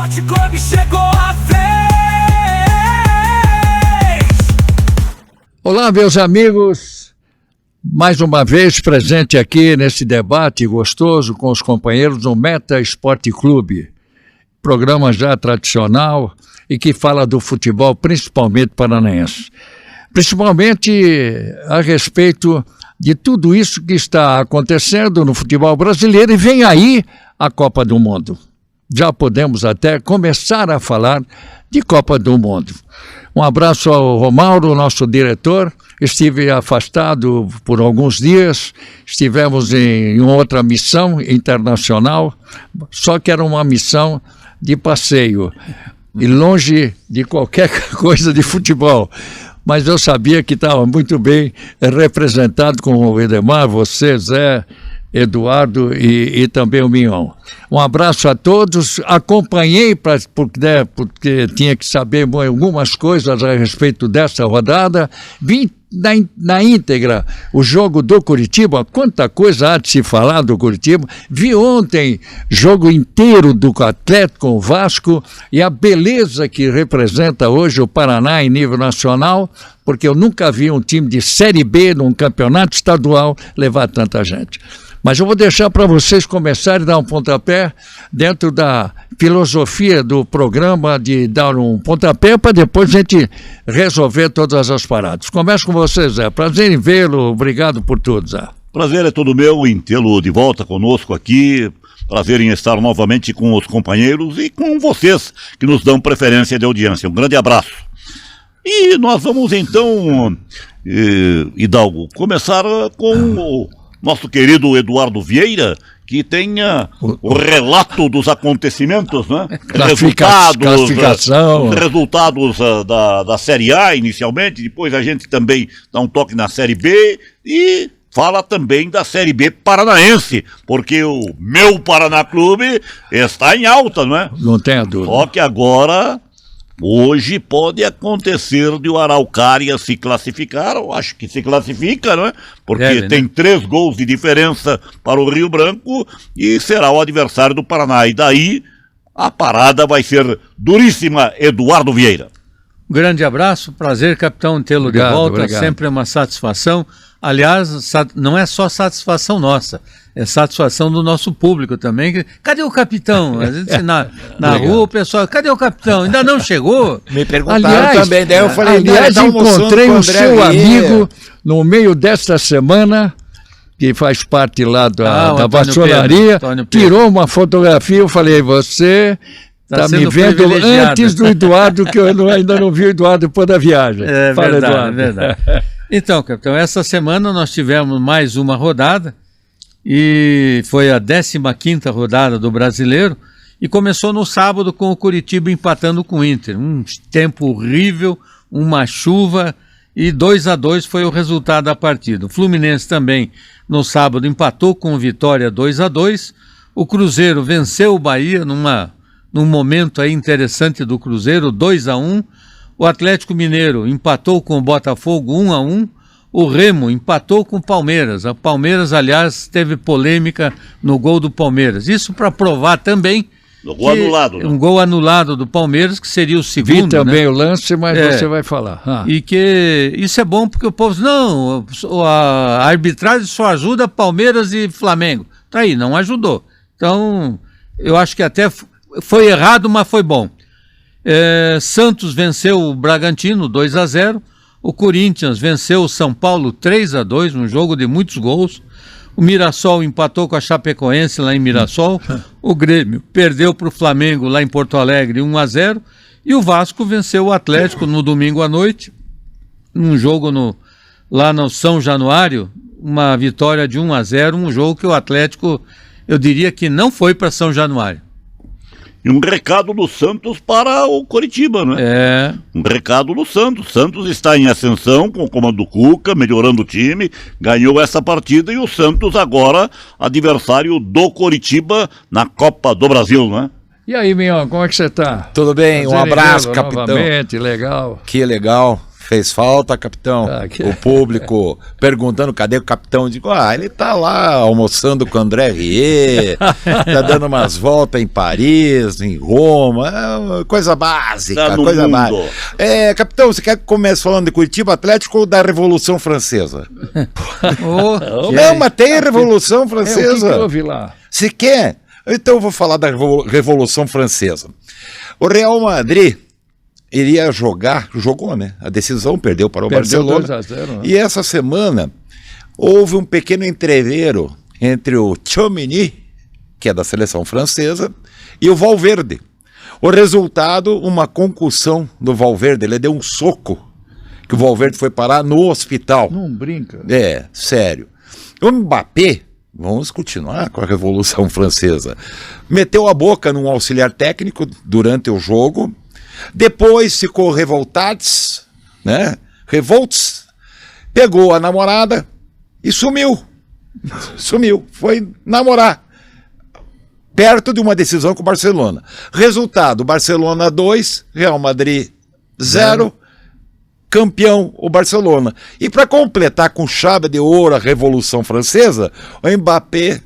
Esporte Clube chegou a vez. Olá, meus amigos, mais uma vez presente aqui nesse debate gostoso com os companheiros do Meta Esporte Clube, programa já tradicional e que fala do futebol principalmente paranaense. Principalmente a respeito de tudo isso que está acontecendo no futebol brasileiro e vem aí a Copa do Mundo. Já podemos até começar a falar de Copa do Mundo. Um abraço ao Romauro, nosso diretor. Estive afastado por alguns dias, estivemos em outra missão internacional, só que era uma missão de passeio e longe de qualquer coisa de futebol. Mas eu sabia que estava muito bem representado com o Edemar, você, Zé, Eduardo e também o Mignon. Um abraço a todos, acompanhei porque tinha que saber algumas coisas a respeito dessa rodada, vim na íntegra o jogo do Curitiba, quanta coisa há de se falar do Curitiba, vi ontem jogo inteiro do Atlético com o Vasco e a beleza que representa hoje o Paraná em nível nacional, porque eu nunca vi um time de Série B num campeonato estadual levar tanta gente. Mas eu vou deixar para vocês começarem a dar um pontapé dentro da filosofia do programa de dar um pontapé para depois a gente resolver todas as paradas. Começo com vocês, Zé. Prazer em vê-lo. Obrigado por tudo, Zé. Prazer é todo meu em tê-lo de volta conosco aqui. Prazer em estar novamente com os companheiros e com vocês que nos dão preferência de audiência. Um grande abraço. E nós vamos então, Hidalgo, começar com o nosso querido Eduardo Vieira, que tenha o relato dos acontecimentos, né? Classificação. Resultados da Série A inicialmente, depois a gente também dá um toque na Série B e fala também da Série B paranaense, porque o meu Paraná Clube está em alta, não é? Não tenha dúvida. Só que agora, hoje pode acontecer de o Araucária se classificar, eu acho que se classifica, não é? Porque tem 3 gols de diferença para o Rio Branco e será o adversário do Paraná. E daí a parada vai ser duríssima, Eduardo Vieira. Um grande abraço, prazer, capitão, tê-lo de volta, obrigado. Sempre é uma satisfação. Aliás, não é só satisfação nossa, é satisfação do nosso público também. Cadê o capitão? A gente na rua o pessoal, cadê o capitão? Ainda não chegou? Me perguntaram também, daí eu falei, encontrei o seu amigo no meio desta semana, que faz parte lá da vassouraria, tirou uma fotografia, eu falei, você está me vendo antes do Eduardo, que eu ainda não vi o Eduardo depois da viagem. Fala, verdade, Eduardo. É verdade. Então, capitão, essa semana nós tivemos mais uma rodada, e foi a 15ª rodada do Brasileiro, e começou no sábado com o Curitiba empatando com o Inter. Um tempo horrível, uma chuva, e 2-2 foi o resultado da partida. O Fluminense também, no sábado, empatou com o Vitória 2-2. O Cruzeiro venceu o Bahia num momento aí interessante do Cruzeiro, 2-1. O Atlético Mineiro empatou com o Botafogo 1-1. O Remo empatou com o Palmeiras. O Palmeiras, aliás, teve polêmica no gol do Palmeiras. Isso para provar também gol anulado, né? Um gol anulado do Palmeiras, que seria o segundo. Vi também, né? O lance, mas você vai falar. E que isso é bom porque o povo diz, não, a arbitragem só ajuda Palmeiras e Flamengo. Tá aí, não ajudou. Então, eu acho que até foi errado, mas foi bom. Santos venceu o Bragantino 2-0. O Corinthians venceu o São Paulo 3-2, um jogo de muitos gols. O Mirassol empatou com a Chapecoense lá em Mirassol. O Grêmio perdeu para o Flamengo lá em Porto Alegre 1-0. E o Vasco venceu o Atlético no domingo à noite, num jogo lá no São Januário, uma vitória de 1-0, um jogo que o Atlético, eu diria que não foi para São Januário. E um recado do Santos para o Coritiba, não é? Um recado do Santos. Santos está em ascensão com o comando do Cuca, melhorando o time, ganhou essa partida e o Santos agora adversário do Coritiba na Copa do Brasil, não é? E aí, Mignon, como é que você tá? Tudo bem, um abraço, capitão. Novamente, legal. Que legal. Fez falta, capitão. O público perguntando cadê o capitão. Eu digo, ele tá lá almoçando com o André Rieu, tá dando umas voltas em Paris, em Roma, coisa básica, Tá no coisa mundo. básica. Capitão, você quer que comece falando de Curitiba Atlético ou da Revolução Francesa? Não, mas tem a Revolução O que Francesa. houve lá? Se quer? Então eu vou falar da Revolução Francesa. O Real Madrid iria jogou, né? A decisão perdeu para o Barcelona. 2-0, né? E essa semana houve um pequeno entreveiro entre o Tchouaméni, que é da seleção francesa, e o Valverde. O resultado, uma concussão do Valverde. Ele deu um soco, que o Valverde foi parar no hospital. Não brinca. Sério. O Mbappé, vamos continuar com a Revolução Francesa, meteu a boca num auxiliar técnico durante o jogo, depois ficou revoltados, né? Revolts, pegou a namorada e sumiu. Foi namorar. Perto de uma decisão com o Barcelona. Resultado, Barcelona 2, Real Madrid 0, campeão o Barcelona. E para completar com chave de ouro a Revolução Francesa, o Mbappé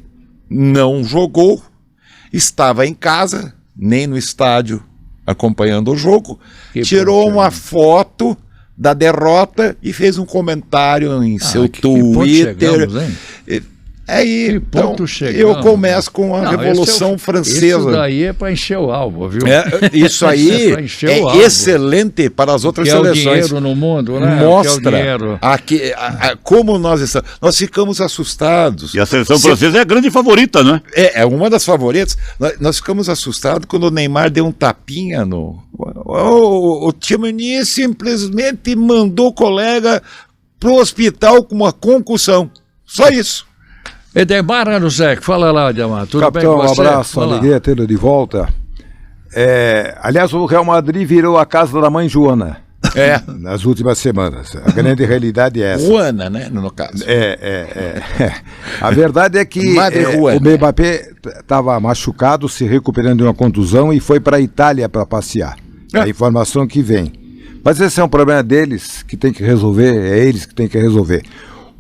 não jogou, estava em casa, nem no estádio acompanhando o jogo, tirou uma foto da derrota e fez um comentário em seu Twitter. Chegamos, hein? Aí, então, chegamos, eu começo com a Revolução Francesa. Isso daí é para encher o alvo, viu? Isso aí é excelente para as outras seleções. É o dinheiro no mundo, né? Mostra como nós estamos. Nós ficamos assustados. E a seleção francesa é a grande favorita, né? É uma das favoritas. Nós ficamos assustados quando o Neymar deu um tapinha no... O Tchouaméni simplesmente mandou o colega pro hospital com uma concussão. Só isso. Edemar Anuzek, fala lá, Edemar. Tudo Capitão, bem com você? Um abraço, alegria tê-lo de volta. Aliás, o Real Madrid virou a casa da mãe Joana nas últimas semanas. A grande realidade é essa. Joana, né, no caso. A verdade é que o Mbappé estava machucado, se recuperando de uma contusão e foi para a Itália para passear. A informação que vem. Mas esse é um problema deles que tem que resolver, é eles que tem que resolver.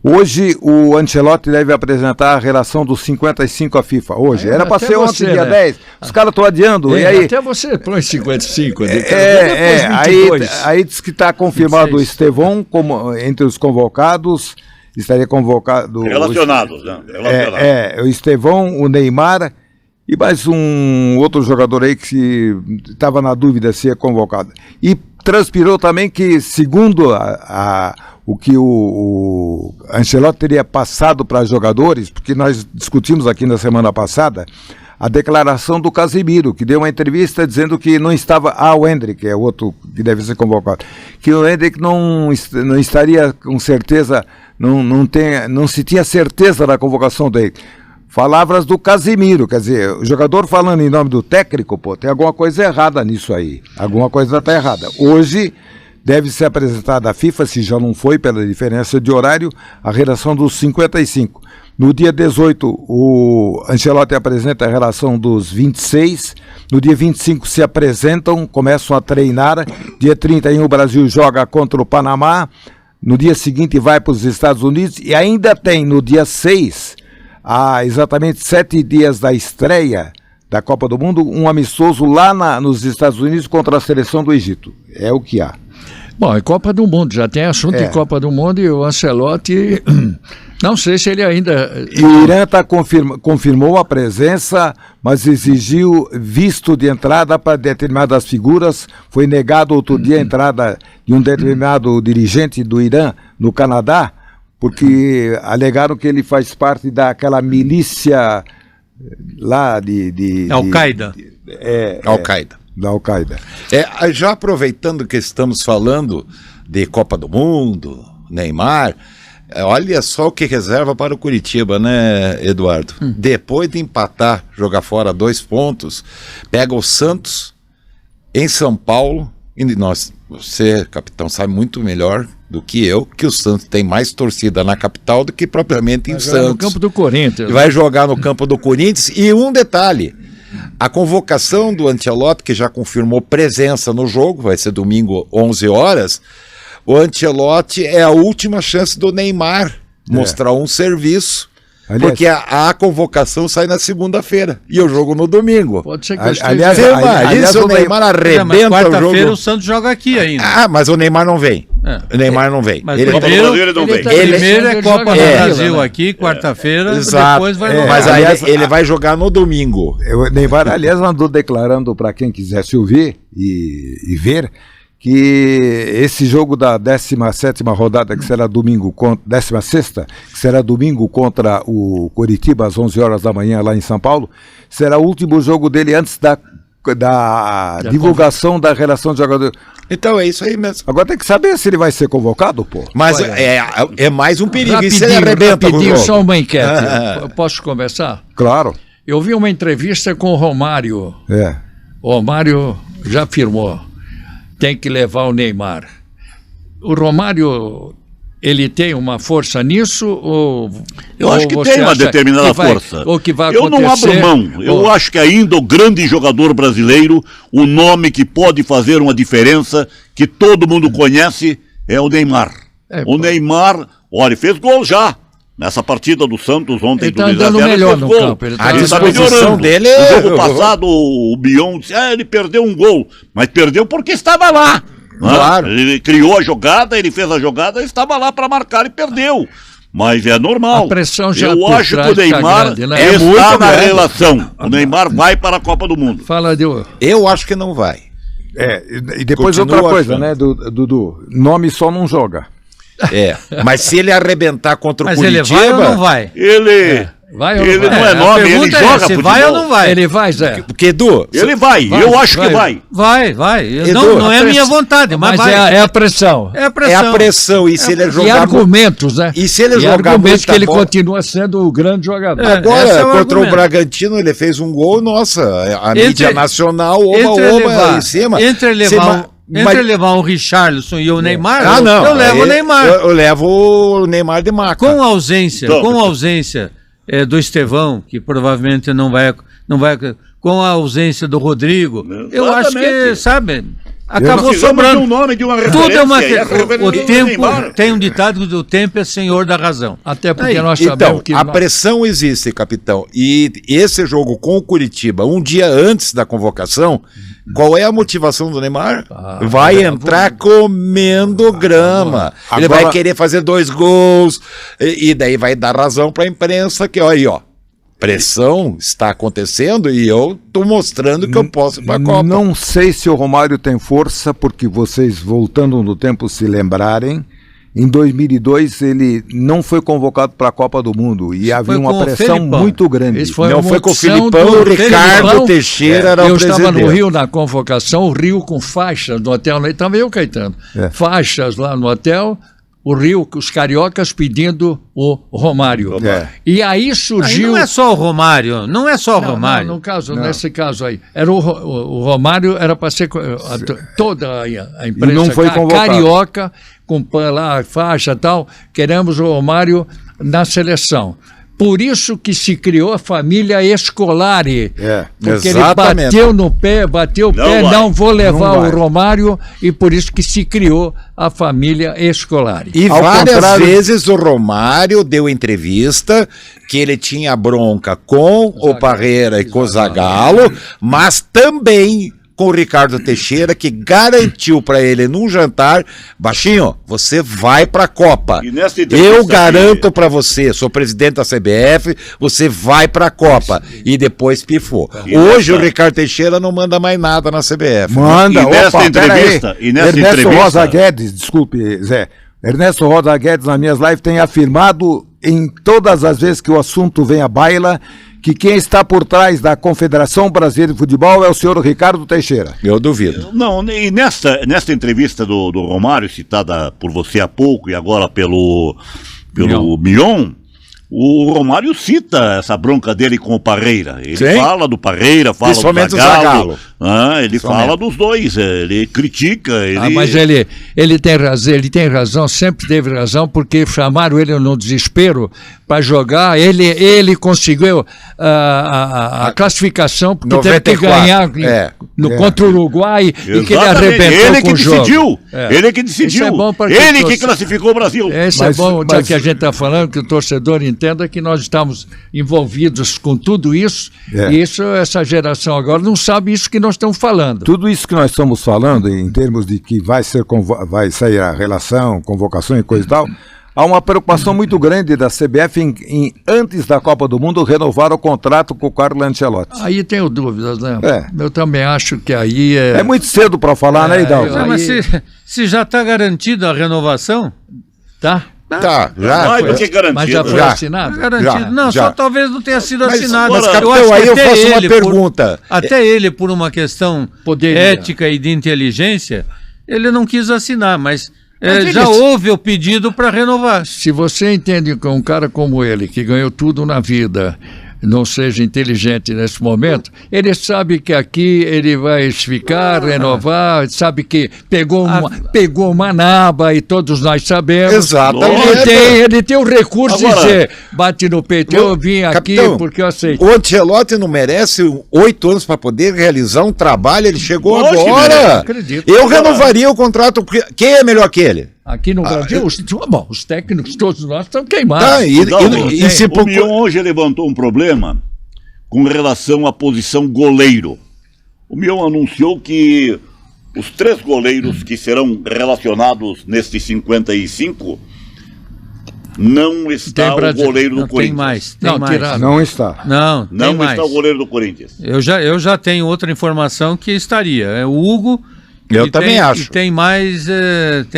Hoje o Ancelotti deve apresentar a relação dos 55 à FIFA. Hoje. Era para ser ontem, dia 10. Os caras estão adiando. E aí... Até você põe 55. Aí diz que está confirmado 26. O Estevão como, entre os convocados. Estaria convocado... Relacionados, né? O Estevão, o Neymar e mais um outro jogador aí que estava na dúvida se é convocado. E transpirou também que, segundo o que o Ancelotti teria passado para jogadores, porque nós discutimos aqui na semana passada, a declaração do Casemiro, que deu uma entrevista dizendo que não estava... o Endrick, é outro que deve ser convocado, que o Endrick não estaria com certeza, não se tinha certeza da convocação dele. Palavras do Casemiro, quer dizer, o jogador falando em nome do técnico, tem alguma coisa errada nisso aí. Alguma coisa está errada. Hoje deve ser apresentada à FIFA, se já não foi pela diferença de horário, a relação dos 55. No dia 18, o Ancelotti apresenta a relação dos 26. No dia 25 se apresentam, começam a treinar. Dia 31 o Brasil joga contra o Panamá. No dia seguinte vai para os Estados Unidos. E ainda tem no dia 6, há exatamente 7 dias da estreia da Copa do Mundo, um amistoso lá nos Estados Unidos contra a seleção do Egito. É o que há. Bom, é Copa do Mundo, já tem assunto de Copa do Mundo e o Ancelotti, não sei se ele ainda... E o Irã confirmou a presença, mas exigiu visto de entrada para determinadas figuras. Foi negado outro dia a entrada de um determinado dirigente do Irã no Canadá, porque alegaram que ele faz parte daquela milícia lá de Al-Qaeda. Al-Qaeda. Da Al-Qaeda. Já aproveitando que estamos falando de Copa do Mundo, Neymar, olha só o que reserva para o Curitiba, né, Eduardo? Depois de empatar, jogar fora 2 pontos, pega o Santos em São Paulo, e você, capitão, sabe muito melhor do que eu, que o Santos tem mais torcida na capital do que propriamente em Santos. No campo do Corinthians. Vai jogar no campo do Corinthians. E um detalhe, a convocação do Ancelotti, que já confirmou presença no jogo, vai ser domingo 11 horas, o Ancelotti é a última chance do Neymar mostrar um serviço. Aliás, Porque a convocação sai na segunda-feira e eu jogo no domingo. Pode ser que Ali- eu esteja aliás, Você errado. imagina se o Neymar Mas arrebenta o quarta-feira jogo. o Santos joga aqui ainda. Ah, mas o Neymar não vem. É. O Neymar não vem. Mas Ele Copa do primeiro, Brasil ele não vem. tá Ele- primeiro é ele Copa joga do na Brasil Vila, né? aqui, quarta-feira, Exato. depois vai É, no... Mas aliás, aí ele vai jogar no domingo. O Neymar, aliás, andou declarando para quem quisesse ouvir e ver que esse jogo da 17ª rodada, que será domingo, 16ª, que será domingo contra o Coritiba às 11 horas da manhã lá em São Paulo, será o último jogo dele antes da divulgação da relação de jogador. Então é isso aí mesmo. Agora tem que saber se ele vai ser convocado, pô. Mas é mais um perigo. E se ele Rapidinho, arrebenta com o rapidinho, jogo? só uma enquete. Eu posso conversar? Claro. Eu vi uma entrevista com o Romário. É. O Romário já afirmou, tem que levar o Neymar. O Romário, ele tem uma força nisso ou Eu acho que você tem uma acha determinada que vai- força. Ou que vai Eu não acontecer, abro mão. Eu ou- acho que ainda o grande jogador brasileiro, o nome que pode fazer uma diferença, que todo mundo conhece, é o Neymar. É, O pô. Neymar, olha, fez gol já. Nessa partida do Santos ontem, Ele do tá 2 a andando 0, ele melhor fez no gol. campo, ele tá A Ele tá disposição melhorando. dele No é- jogo passado, o Bion disse, ele perdeu um gol, mas perdeu porque estava lá. né? Claro. Ele criou a jogada, ele fez a jogada, estava lá para marcar e perdeu. Mas é normal. A pressão já Eu por acho que trás o tá Neymar grande, né? É está muito na grande. relação. O Neymar vai para a Copa do Mundo. Fala de... Eu acho que não vai. E depois Continua outra coisa, achando. né, Dudu? Nome só não joga. Mas se ele arrebentar contra o Mas ele Curitiba... vai ou não vai? Ele, Vai ou não ele vai? não é A nome, ele pergunta joga é se futebol. vai ou não vai? Ele vai, Zé? Porque, Edu, Ele vai, Vai, eu acho vai. que vai. Vai. Edu, Não é a minha pressão- vontade, mas Mas vai. é a pressão. É a é pressão. a pressão. E se ele E jogar... argumentos, né? E se ele E jogar argumentos muita que ele bola- continua sendo o grande jogador. É. Agora, Esse é o contra o argumento. Bragantino, ele fez um gol, nossa, a Entre- mídia nacional, Entre oba, em cima. Entre Cima- mas- levar o Richarlison e o Neymar, Ah, não. eu levo o aí Neymar. Eu levo o Neymar de maca. Com a ausência, Então, com a ausência do Estevão, que provavelmente não vai, com a ausência do Rodrigo, eu acho que, Exatamente. sabe, acabou Precisamos de sobrando. um nome, de uma Tudo é uma referência, e essa referência o é o tempo Neymar. tem um ditado que o tempo é senhor da razão. Até porque Aí, nós Então, sabemos que... a pressão existe, capitão. E esse jogo com o Curitiba, um dia antes da convocação, qual é a motivação do Neymar? Vai entrar comendo grama. Ele Agora- vai querer fazer 2 gols. E daí vai dar razão para a imprensa que, ó, aí, ó. Pressão está acontecendo e eu tô mostrando que eu posso ir para a Copa. Não sei se o Romário tem força, porque vocês, voltando no tempo, se lembrarem, em 2002 ele não foi convocado para a Copa do Mundo e havia foi uma com o pressão Felipão. muito grande. Esse foi Não uma foi com o opção Filipão, do o Ricardo Felipão. Teixeira era o Eu estava presidente. no Rio na convocação, o Rio com faixas no hotel, estava eu, Caetano. Faixas lá no hotel, o Rio, os cariocas pedindo o Romário. É. E aí Aí surgiu... não é só o Romário, não é só o Romário. Não, no caso, nesse caso aí, era o Romário era para ser toda a imprensa não foi convocado. carioca, com lá, faixa e tal, queremos o Romário na seleção. Por isso que se criou a família Scolari. Exatamente. Porque ele bateu o Não pé, vai. não vou levar Não vai. o Romário, e por isso que se criou a família Scolari. E Ao várias contrário- vezes o Romário deu entrevista que ele tinha bronca com o Parreira e com o Zagallo, mas também com o Ricardo Teixeira, que garantiu para ele num jantar, baixinho, você vai para a Copa. E nessa entrevista Eu aqui- garanto para você, sou presidente da CBF, você vai para a Copa. E depois pifou. E Hoje nessa- o Ricardo Teixeira não manda mais nada na CBF. Manda, E nessa opa, entrevista- pera aí. e nessa Ernesto entrevista- Rosa Guedes, desculpe, Zé. Ernesto Rosa Guedes, nas minhas lives, tem afirmado em todas as vezes que o assunto vem à baila que quem está por trás da Confederação Brasileira de Futebol é o senhor Ricardo Teixeira. Eu duvido. Não, e nesta entrevista do Romário, citada por você há pouco e agora pelo Mion, o Romário cita essa bronca dele com o Parreira. Ele Sim. fala do Parreira, fala do Principalmente o Zagallo, Zagallo. Ele fala dos dois, ele critica, mas ele tem razão, sempre teve razão, porque chamaram ele no desespero para jogar, ele conseguiu a classificação, porque 94, teve que ganhar contra o Uruguai e que ele arrebentou com o jogo. Ele que decidiu, Isso é bom para ele que classificou o Brasil. Isso é bom, já que a gente está falando, que o torcedor entenda que nós estamos envolvidos com tudo isso, e essa geração agora não sabe isso que nós estamos falando. Tudo isso que nós estamos falando, em termos de que vai sair a relação, convocação e coisa e tal, há uma preocupação muito grande da CBF antes da Copa do Mundo, renovar o contrato com o Carlo Ancelotti. Aí tenho dúvidas, né? Eu também acho que aí é muito cedo para falar, né, Hidalgo? Mas se já está garantida a renovação, tá? Tá, já. Mais do que garantido. Mas já foi assinado? Garantido. Não, já. só talvez não tenha sido assinado. Mas, eu capitão, acho que aí eu até faço uma ele, pergunta. Até ele, por uma questão Poderia. ética e de inteligência, ele não quis assinar, mas Mas já houve o pedido para renovar. Se você entende que um cara como ele, que ganhou tudo na vida, não seja inteligente nesse momento, ele sabe que aqui ele vai ficar, renovar, sabe que pegou uma naba e todos nós sabemos. Exatamente. Ele tem o recurso Agora, de dizer, bate no peito, eu vim aqui capitão, porque eu aceito. O Ancelotti não merece 8 anos para poder realizar um trabalho, ele chegou Lógico que merece, agora. acredito. Eu renovaria o contrato, porque quem é melhor que ele? Aqui no Brasil, os técnicos todos nós estão queimados. Tá, e se O Mion hoje levantou um problema com relação à posição goleiro. O Mion anunciou que os 3 goleiros que serão relacionados nestes 55 não está o goleiro do Corinthians. Tem mais. Tiraram. Não está. Não Não está mais. o goleiro do Corinthians. Eu já tenho outra informação que estaria. É o Hugo. Eu também acho. E tem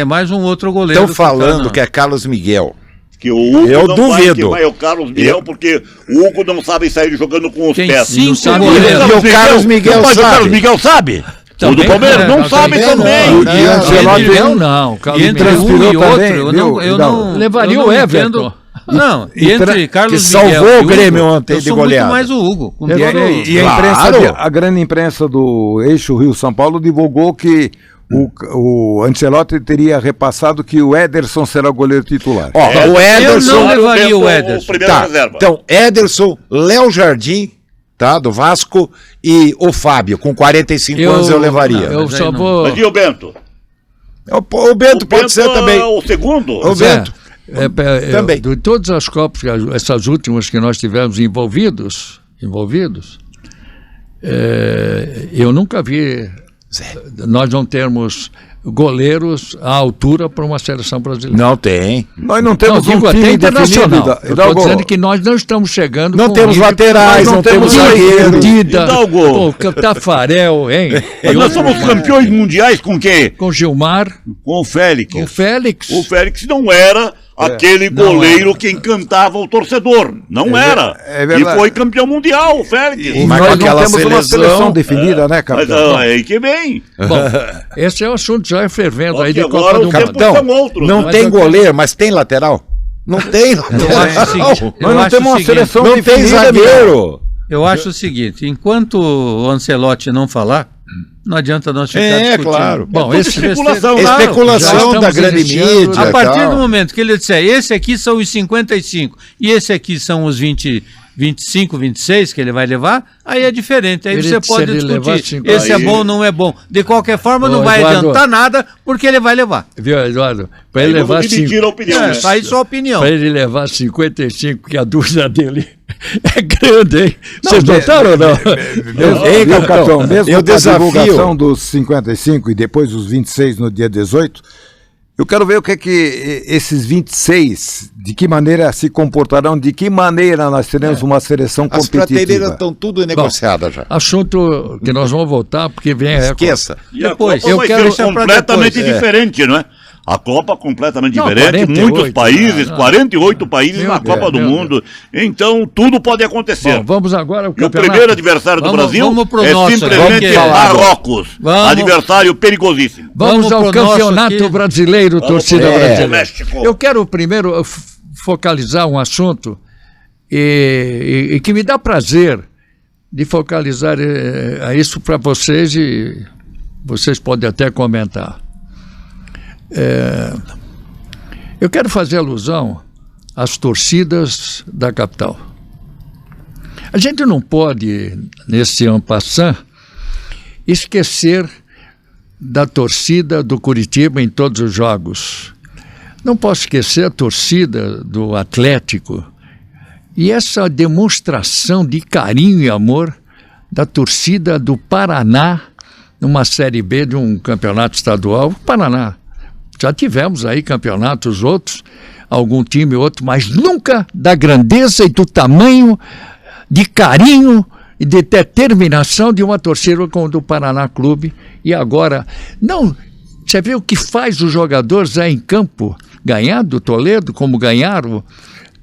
mais um outro goleiro. Estão falando que é Carlos Miguel. Que o Hugo Eu não duvido. vai o Carlos Miguel, porque o Hugo não sabe sair jogando com os Tem pés. 5 sabe goleiros. E o Carlos Miguel Mas o Carlos sabe. Miguel sabe? O do Palmeiras não sabe também. não. E Ancelotti Não. E entre um transpirou e outro, também, eu não Levaria eu o não Everton. entendo. Não, entre Carlos que Miguel salvou e o Grêmio Hugo, ontem eu de sou muito goleada. mais o Hugo. com E todo- a imprensa, Claro. a grande imprensa do eixo Rio-São Paulo divulgou que o Ancelotti teria repassado que o Ederson será o goleiro titular. Ó, o Ederson. Eu não levaria o O Ederson. primeiro Tá, reserva. então, Ederson, Léo Jardim, tá, do Vasco, e o Fábio, com 45 anos eu levaria. Eu Mas só aí não. vou... Mas e o Bento? O Bento pode ser também. É o segundo? O Bento. Também. De todas as Copas, essas últimas que nós tivemos envolvidos, eu nunca vi nós não termos goleiros à altura para uma seleção brasileira. Não tem. Nós não temos digo um até time internacional. definido. Eu estou Hidalgo. dizendo que nós não estamos chegando Não com temos nível- laterais, nós não temos zagueiro. Dida, Hidalgo. Tafarel, hein? Mas nós somos campeões mundiais com quem? Com Gilmar, Com o Félix. com Félix. O Félix não era aquele goleiro que encantava o torcedor. Não era. é verdade. E foi campeão mundial, o Félix. E Mas nós com não aquela temos uma seleção, seleção definida, né, Mas capitão? é aí que vem. Bom, esse é o assunto já fervendo Só aí que de agora Copa do os Mundo. tempos são outros. Não Mas tem eu- goleiro, mas tem lateral? Não tem Eu acho o lateral. seguinte, Nós eu não acho temos o uma seguinte, seleção Não tem definida, Miguel. zagueiro. Eu acho o seguinte, enquanto o Ancelotti não falar, não adianta nós ficar É, discutindo. claro. Bom, tudo esse especulação. besteira- Claro, Especulação já da estamos grande iniciando- mídia. A partir tal. do momento que ele disser, esse aqui são os 55 e esse aqui são os 25, 26 que ele vai levar, aí é diferente. Aí Ele- você se pode ele levar discutir. 50, Esse é aí- bom ou não é bom. De qualquer forma, não Ô, vai Eduardo. adiantar nada, porque ele vai levar. Viu, Eduardo? Para ele Aí vamos levar dividir a opinião. né? Aí sua opinião. Para ele levar 55, que a dúvida dele é grande, hein? Vocês notaram ou não? Ei, capitão, mesmo eu com a desafio. divulgação dos 55 e depois os 26 no dia 18, eu quero ver o que é que esses 26, de que maneira se comportarão, de que maneira nós teremos uma seleção As prateleiras competitiva. estão tudo negociadas já. Assunto que nós vamos voltar, porque vem a Esqueça. E a Depois, Copa eu vai quero ser deixar pra completamente depois, diferente, não é? A Copa completamente Não, diferente, 48, muitos países, não. 48 países Meu na Deus, Copa do meu Mundo. Então, tudo pode acontecer. Bom, vamos agora ao E o campeonato. primeiro adversário do Vamos- Brasil vamos pro é nosso, simplesmente vamos falar. Marrocos. Vamos. Adversário perigosíssimo. Vamos Vamos ao pro nosso campeonato aqui. brasileiro, torcida pro brasileira. México. Eu quero primeiro focalizar um assunto e que me dá prazer de focalizar isso para vocês e vocês podem até comentar. Eu quero fazer alusão às torcidas da capital. A gente não pode, nesse en passant, esquecer da torcida do Curitiba em todos os jogos. Não posso esquecer a torcida do Atlético e essa demonstração de carinho e amor da torcida do Paraná numa Série B de um campeonato estadual. Paraná, já tivemos aí campeonatos outros, algum time outro, mas nunca da grandeza e do tamanho, de carinho e de determinação de uma torcida como do Paraná Clube. E agora, não, você vê o que faz os jogadores aí em campo, ganhar do Toledo, como ganharam,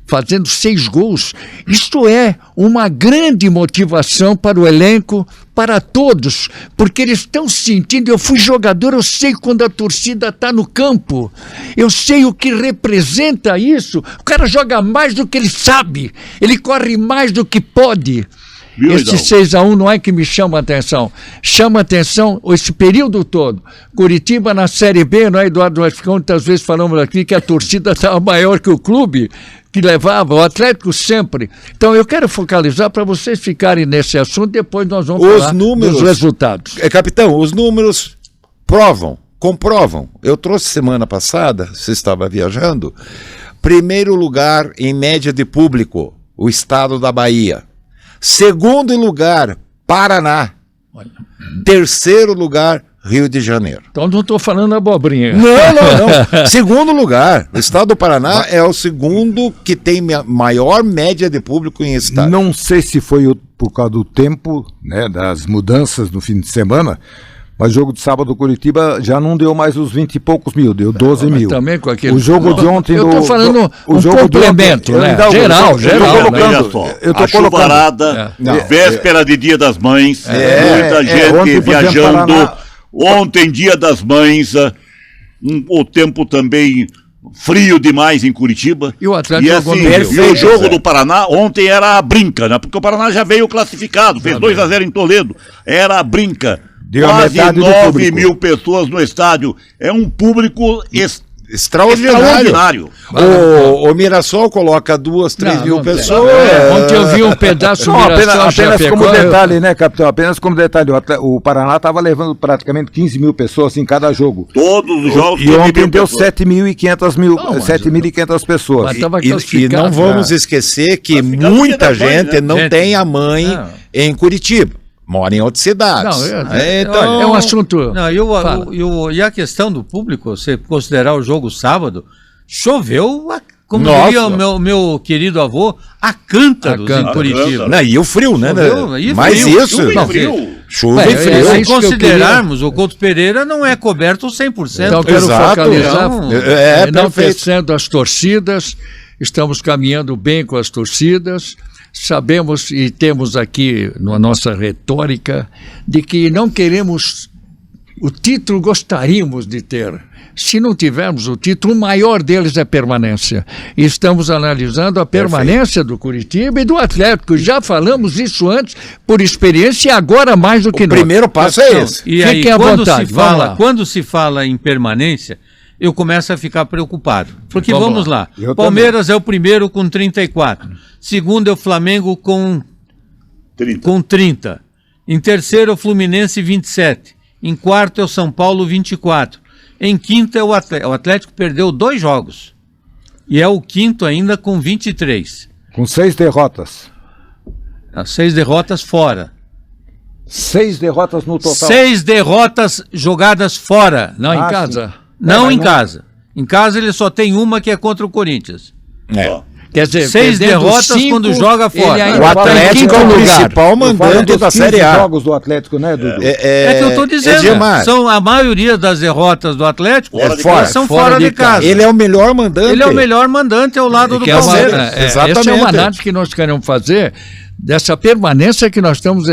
fazendo 6 gols. Isto é uma grande motivação para o elenco, para todos, porque eles estão sentindo, eu fui jogador, eu sei quando a torcida está no campo, eu sei o que representa isso. O cara joga mais do que ele sabe, ele corre mais do que pode. Viu, esse 6-1 não é que me chama a atenção. Chama a atenção esse período todo. Curitiba na Série B, não é, Eduardo? Nós muitas vezes falamos aqui que a torcida estava maior que o clube que levava, o Atlético sempre. Então eu quero focalizar para vocês ficarem nesse assunto, depois nós vamos falar dos resultados. Capitão, os números comprovam. Eu trouxe semana passada, você estava viajando, primeiro lugar em média de público, o estado da Bahia. Segundo lugar, Paraná. Terceiro lugar, Rio de Janeiro. Então não estou falando abobrinha. Não. Segundo lugar, o estado do Paraná é o segundo que tem maior média de público em estado. Não sei se foi por causa do tempo, né, das mudanças no fim de semana, mas o jogo de sábado do Curitiba já não deu mais os 20 e poucos mil, deu 12 mil. Também com aquele... O jogo de ontem... Eu estou falando um complemento, né? Geral. Eu estou chuvarada, véspera de Dia das Mães, muita gente viajando. Ontem, Dia das Mães, o tempo também frio demais em Curitiba. E o Atlético o jogo do Paraná ontem era a brinca, né? Porque o Paraná já veio classificado, fez 2-0 em Toledo. Era a brinca. Quase 9 mil pessoas no estádio. É um público extraordinário. O Mirassol coloca 2-3 mil pessoas. Ontem eu vi um pedaço do Mirassol. Apenas como detalhe, né, capitão? Apenas como detalhe. O Paraná estava levando praticamente 15 mil pessoas em cada jogo. Todos os jogos. E ontem deu 7.500 pessoas. E não vamos esquecer que muita gente não tem a mãe em Curitiba. Mora em outras cidades. Então, é um assunto. E a questão do público, você considerar o jogo sábado, choveu, como diria o meu querido avô, a cântaros em Curitiba. Não, e o frio, né? Mas frio, isso. Chuva e frio. Se considerarmos, o Couto Pereira não é coberto 100%. Então, quero focalizar, enaltecendo as torcidas, estamos caminhando bem com as torcidas. Sabemos e temos aqui na nossa retórica de que não queremos o título, gostaríamos de ter. Se não tivermos o título, o maior deles é permanência. E estamos analisando a permanência do Curitiba e do Atlético. Já falamos isso antes por experiência e agora mais do que nós. O primeiro passo é esse. E aí, quando se fala em permanência, eu começo a ficar preocupado. Porque vamos lá. Palmeiras é o primeiro com 34. Segundo é o Flamengo com 30. Em terceiro é o Fluminense 27. Em quarto é o São Paulo 24. Em quinto é o Atlético. O Atlético perdeu 2 jogos. E é o quinto ainda com 23. Com 6 derrotas. 6 derrotas fora. 6 derrotas no total. 6 derrotas jogadas fora. Não em casa. Não em casa. Em casa ele só tem uma que é contra o Corinthians. Quer dizer, 6 derrotas quando joga fora. O Atlético é o principal mandante da Série A. Jogos do Atlético, né, Dudu? É que eu estou dizendo. São a maioria das derrotas do Atlético são fora de casa. Ele é o melhor mandante. Ele é o melhor mandante ao lado do Palmeiras. Exatamente. Essa é uma análise que nós queremos fazer dessa permanência que nós estamos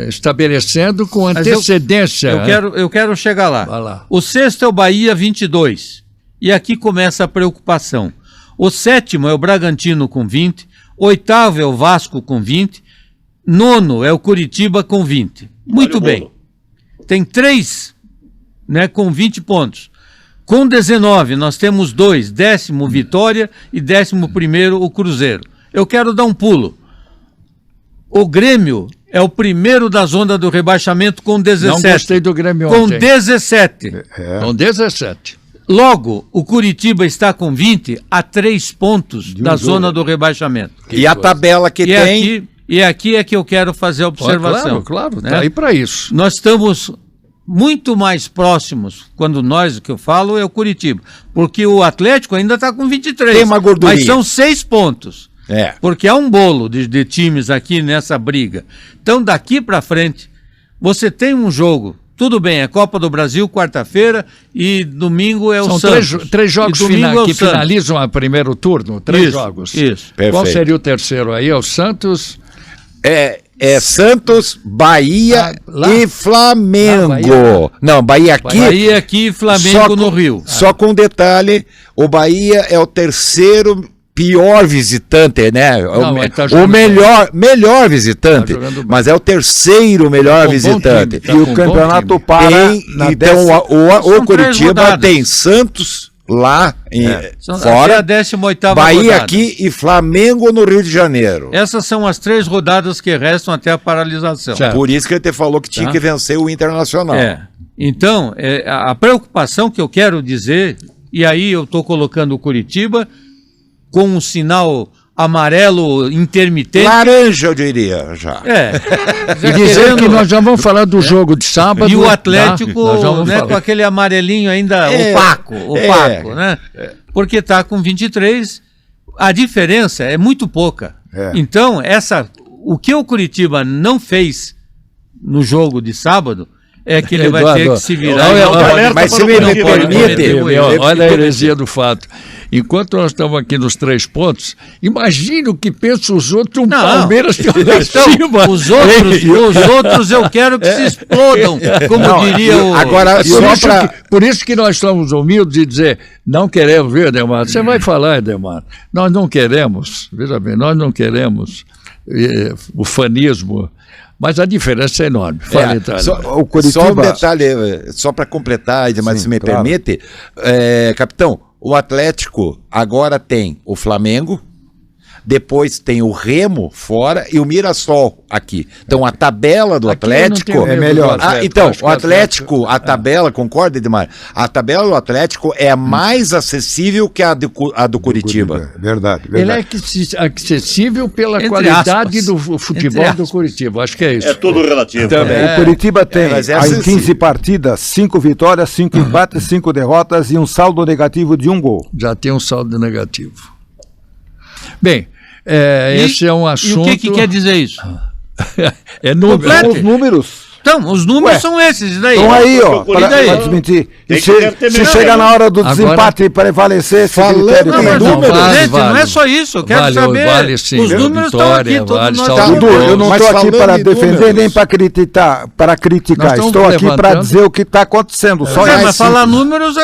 estabelecendo com antecedência. Eu quero chegar lá. O sexto é o Bahia 22. E aqui começa a preocupação. O sétimo é o Bragantino com 20. Oitavo é o Vasco com 20. Nono é o Curitiba com 20. Muito Olha o bem. bolo. Tem 3, né, com 20 pontos. Com 19, nós temos 2, 10º Vitória e 11º o Cruzeiro. Eu quero dar um pulo. O Grêmio é o primeiro da zona do rebaixamento com 17. Não gostei do Grêmio com ontem. 17. Com 17. Logo, o Curitiba está com 20 a 3 pontos da zona do rebaixamento. E a tabela que tem... Aqui é que eu quero fazer a observação. Claro, né? tá aí para isso. Nós estamos muito mais próximos, quando nós, o que eu falo é o Curitiba, porque o Atlético ainda está com 23. Tem uma gordurinha. Mas são 6 pontos. É. Porque há um bolo de times aqui nessa briga. Então, daqui para frente, você tem um jogo. Tudo bem, é Copa do Brasil, quarta-feira, e domingo é o São Santos. três jogos E domingo é o que Santos. finalizam o primeiro turno. 3 Isso, jogos. isso. Qual Perfeito. seria o terceiro aí? É o Santos. É Santos, Bahia lá? e Flamengo. Bahia. Não, Bahia aqui. Bahia aqui e Flamengo no Rio. Só com um detalhe, o Bahia é o terceiro pior visitante, né? Não, ele tá O jogando melhor visitante, Tá jogando bem. mas é o terceiro melhor Com bom visitante. time, tá E com o bom campeonato time. para na Então o São 3 Curitiba rodadas. tem Santos lá Até fora, a 18ª Bahia rodada. aqui e Flamengo no Rio de Janeiro. Essas são as 3 rodadas que restam até a paralisação. Certo. Por isso que ele te falou que tinha Tá. que vencer o Internacional. Então, a preocupação que eu quero dizer, e aí eu estou colocando o Curitiba com um sinal amarelo intermitente. Laranja, eu diria, já. E dizer que nós já vamos falar do jogo de sábado. E o tá? Atlético, Nós já vamos né, falar. com aquele amarelinho ainda opaco, né? Porque está com 23, a diferença é muito pouca. É. Então, o que o Curitiba não fez no jogo de sábado é que ele vai ter que se virar. Mas se me permite, olha a heresia do fato. Enquanto nós estamos aqui nos 3 pontos, imagine o que pensam os outros, Palmeiras que lá em cima. Os outros eu quero que se explodam, como diria o... Agora, Por isso que nós somos humildes e dizer, não queremos, viu, Edemar? Você vai falar, Edemar. Nós não queremos, veja bem, nós não queremos o fanismo, mas a diferença é enorme. Fala, o Curitiba... Só um detalhe, só para completar, Edemar, se me permite, capitão, o Atlético agora tem o Flamengo, depois tem o Remo fora e o Mirassol aqui. Então a tabela do Atlético é melhor. Então, o Atlético, a tabela, concorda, Edmar? A tabela do Atlético é mais acessível que a do Curitiba. Verdade. Ele é acessível pela Entre qualidade aspas. do futebol Entre do aspas. Curitiba. Acho que é isso. É tudo relativo. Também. O Curitiba tem, mas é em acessível. 15 partidas, 5 vitórias, 5 empates, 5 derrotas e um saldo negativo de 1 gol. Já tem um saldo negativo. Bem, esse é um assunto... E o que quer dizer isso? É número. Complete. Os números Então, os números Ué, são esses, e daí? estão aí, ó, E daí? para desmentir. Tem E que ter se melhor, chega né? na hora do Agora- desempate prevalecer esse Falando critério em também. números, Gente, não é só isso, eu quero Vale, saber. vale sim, os números estão aqui, vitória, todos vale, nós saldo sabemos. Dudu, eu não Mas estou aqui falando para em defender números- nem para criticar, Nós estamos estou aqui para levantando- dizer o que está acontecendo. Só É, isso. mas falar números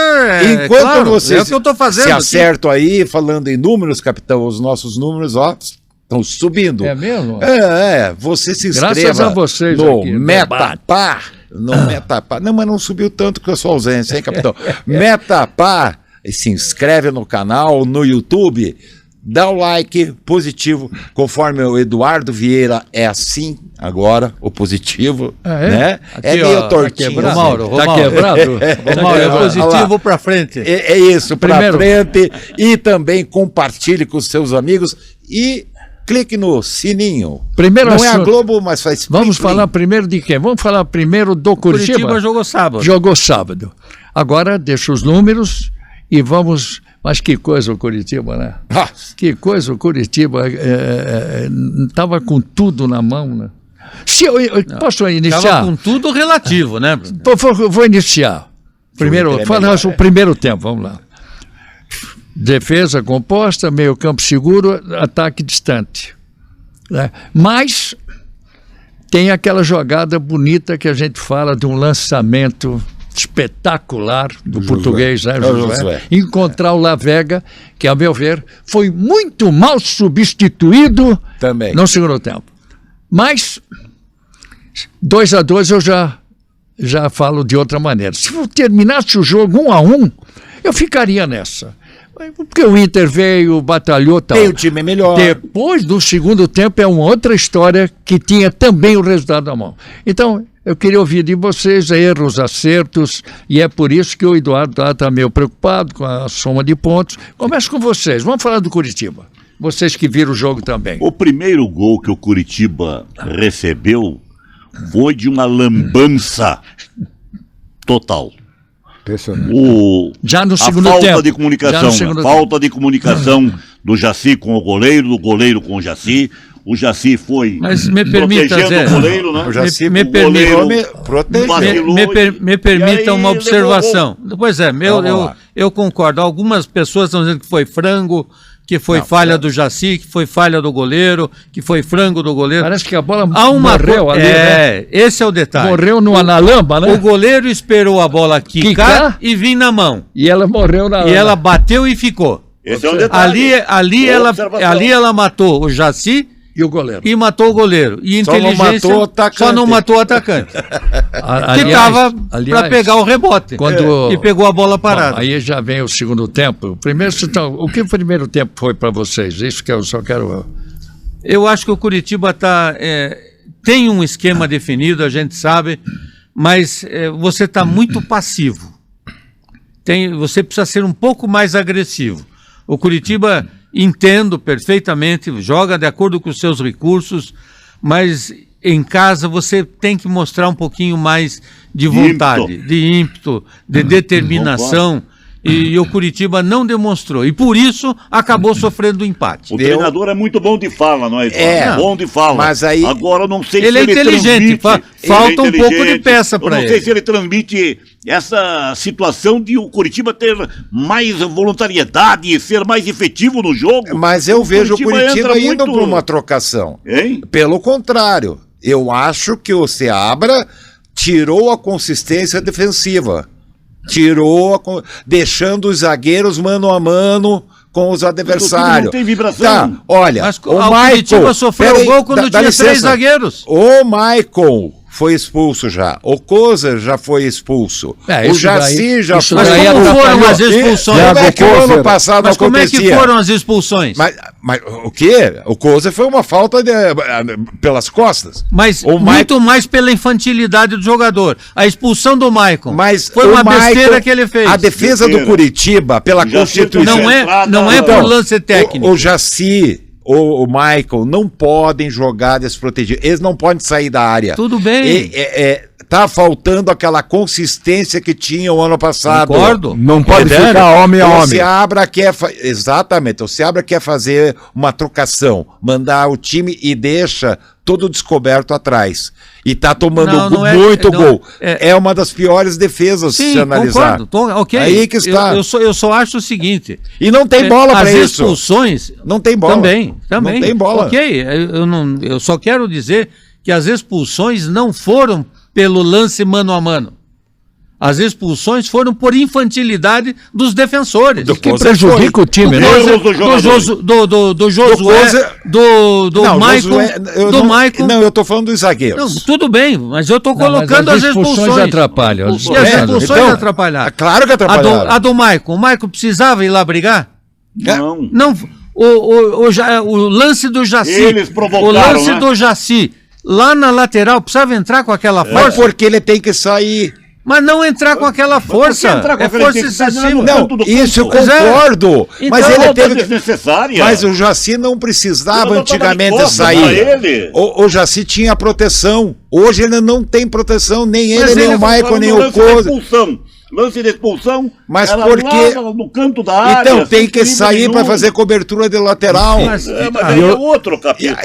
Enquanto claro, vocês é o que eu estou fazendo. se aqui. acertam aí, falando em números, capitão, os nossos números, ó, estão subindo. É mesmo? Você se Graças inscreva a vocês no aqui, Metapar. No Metapar. Não, mas não subiu tanto com a sua ausência, hein, capitão? Metapar, se inscreve no canal, no YouTube, dá o like positivo, conforme o Eduardo Vieira é assim agora, o positivo, né? Aqui, É meio ó, tortinho. quebrado. assim. Mauro, Tá quebrado? Mauro, é Olha lá. positivo para frente. É isso, para Primeiro- frente. E também compartilhe com os seus amigos e clique no sininho. Primeiro Não é a assunto. Globo, mas faz Vamos plim, plim. falar primeiro de quem? Vamos falar primeiro do Curitiba. Curitiba jogou sábado. Jogou sábado. Agora deixa os números e vamos... Mas que coisa o Curitiba, né? Ah, Que coisa o Curitiba. Estava com tudo na mão, né? Se posso iniciar? Estava com tudo relativo, né? Vou iniciar. Primeiro, Ele é falar melhor, o primeiro tempo, vamos lá. Defesa composta, meio campo seguro, ataque distante. Né? Mas tem aquela jogada bonita que a gente fala de um lançamento espetacular do português, né, Josué. Encontrar o Lavega, que, a meu ver, foi muito mal substituído Também. no segundo tempo. Mas 2-2 eu já falo de outra maneira. Se terminasse o jogo 1-1, eu ficaria nessa. Porque o Inter veio, batalhou, tal. Tem o time melhor. Depois do segundo tempo é uma outra história que tinha também o resultado na mão. Então, eu queria ouvir de vocês erros, acertos, e é por isso que o Eduardo está meio preocupado com a soma de pontos. Começo com vocês, vamos falar do Curitiba. Vocês que viram o jogo também. O primeiro gol que o Curitiba recebeu foi de uma lambança total. Já no A segundo falta tempo. de comunicação, a falta de comunicação do Jaci com o goleiro com o Jaci. O Jaci foi Mas me permita, protegendo Zé, o goleiro, né? O Jaci me o goleiro vacilou me permita e aí uma levou observação. Pois é, Vamos lá. eu concordo. Algumas pessoas estão dizendo que foi frango, que foi falha do Jaci, que foi falha do goleiro, que foi frango do goleiro. Parece que a bola Morreu ali, né? Esse é o detalhe. Morreu na lamba, né? O goleiro esperou a bola quicar e vir na mão. E ela morreu na lamba. E ela bateu e ficou. Esse é um detalhe. Ali ela matou o Jaci E o goleiro. e matou o goleiro. E Só não inteligência matou o atacante. só não matou o atacante. Que estava para pegar o rebote. E pegou a bola parada. Bom, aí já vem o segundo tempo. Primeiro, então, o que o primeiro tempo foi para vocês? Isso que eu só quero... Eu acho que o Curitiba tem um esquema definido, a gente sabe, mas você está muito passivo. Você precisa ser um pouco mais agressivo. O Curitiba, entendo perfeitamente, joga de acordo com os seus recursos, mas em casa você tem que mostrar um pouquinho mais de vontade, de ímpeto, de determinação. E o Curitiba não demonstrou. E por isso acabou sofrendo o empate. O treinador é muito bom de fala, não é? Bom de fala. Mas aí... Agora eu não sei Ele se é ele inteligente, transmite... falta um pouco de peça para ele. Eu não sei se ele transmite essa situação de o Curitiba ter mais voluntariedade e ser mais efetivo no jogo. Mas eu vejo o Curitiba entra indo muito- para uma trocação. Hein? Pelo contrário, eu acho que o Seabra tirou a consistência defensiva. Deixando os zagueiros mano a mano com os adversários. Não tem vibração. Tá, olha, Mas o o Curitiba Maicon... sofreu peraí, gol quando dá tinha 3 licença. zagueiros. O Maicon foi expulso já. O Kozer já foi expulso. O isso Jaci daí- já isso foi daí Mas como atrapalhou. foram as expulsões? Como é que o ano passado Mas como é que acontecia? foram as expulsões? Mas o quê? O Kozer foi uma falta pelas costas. Mas o muito mais pela infantilidade do jogador. A expulsão do Maicon Mas foi uma o Maicon, besteira que ele fez. A defesa do Besteira. Curitiba, pela Já Constituição... Não é Então, por lance técnico. O Jaci, o Maicon não podem jogar desprotegidos. Eles não podem sair da área. Tudo bem. Tá faltando aquela consistência que tinha o ano passado. Concordo. Não pode Entendendo? ficar homem a O homem. Seabra quer exatamente, o Seabra quer fazer uma trocação, mandar o time e deixa todo descoberto atrás. E tá tomando muito gol. É uma das piores defesas, se você analisar. Concordo. Ok. Aí que está. Eu só acho o seguinte. E não tem bola para as isso. expulsões Não tem bola. Também. Não tem bola. Ok. Eu só quero dizer que as expulsões não foram pelo lance mano a mano. As expulsões foram por infantilidade dos defensores. Que prejudica o time, né? Do Josué, do Maicon, do Maicon. Não, eu tô falando dos zagueiros. Não, tudo bem, mas eu tô colocando mas as expulsões. atrapalham. E as expulsões Então, atrapalharam. claro que atrapalharam. A do Maicon. O Maicon precisava ir lá brigar? Não. Não. O lance do Jaci. Eles provocaram, o lance né? do Jaci. Lá na lateral, precisava entrar com aquela Mas força. porque ele tem que sair. Mas não entrar com aquela força. entrar com É aquela força intensidade, excessiva. não é Não, canto do isso eu campo. concordo. Então, mas ele Falta teve. desnecessária. Mas o Jaci não precisava Eu não tava de antigamente costas pra sair. ele. O Jaci tinha proteção. Hoje ele não tem proteção, nem Mas ele, nem ele o Maicon, nem o lance de Kozer. expulsão. Lance de expulsão. Mas era por quê? lá no canto da área. Então tem sem que perigo sair para nenhum. fazer cobertura de lateral. Mas- Mas aí é outro capítulo.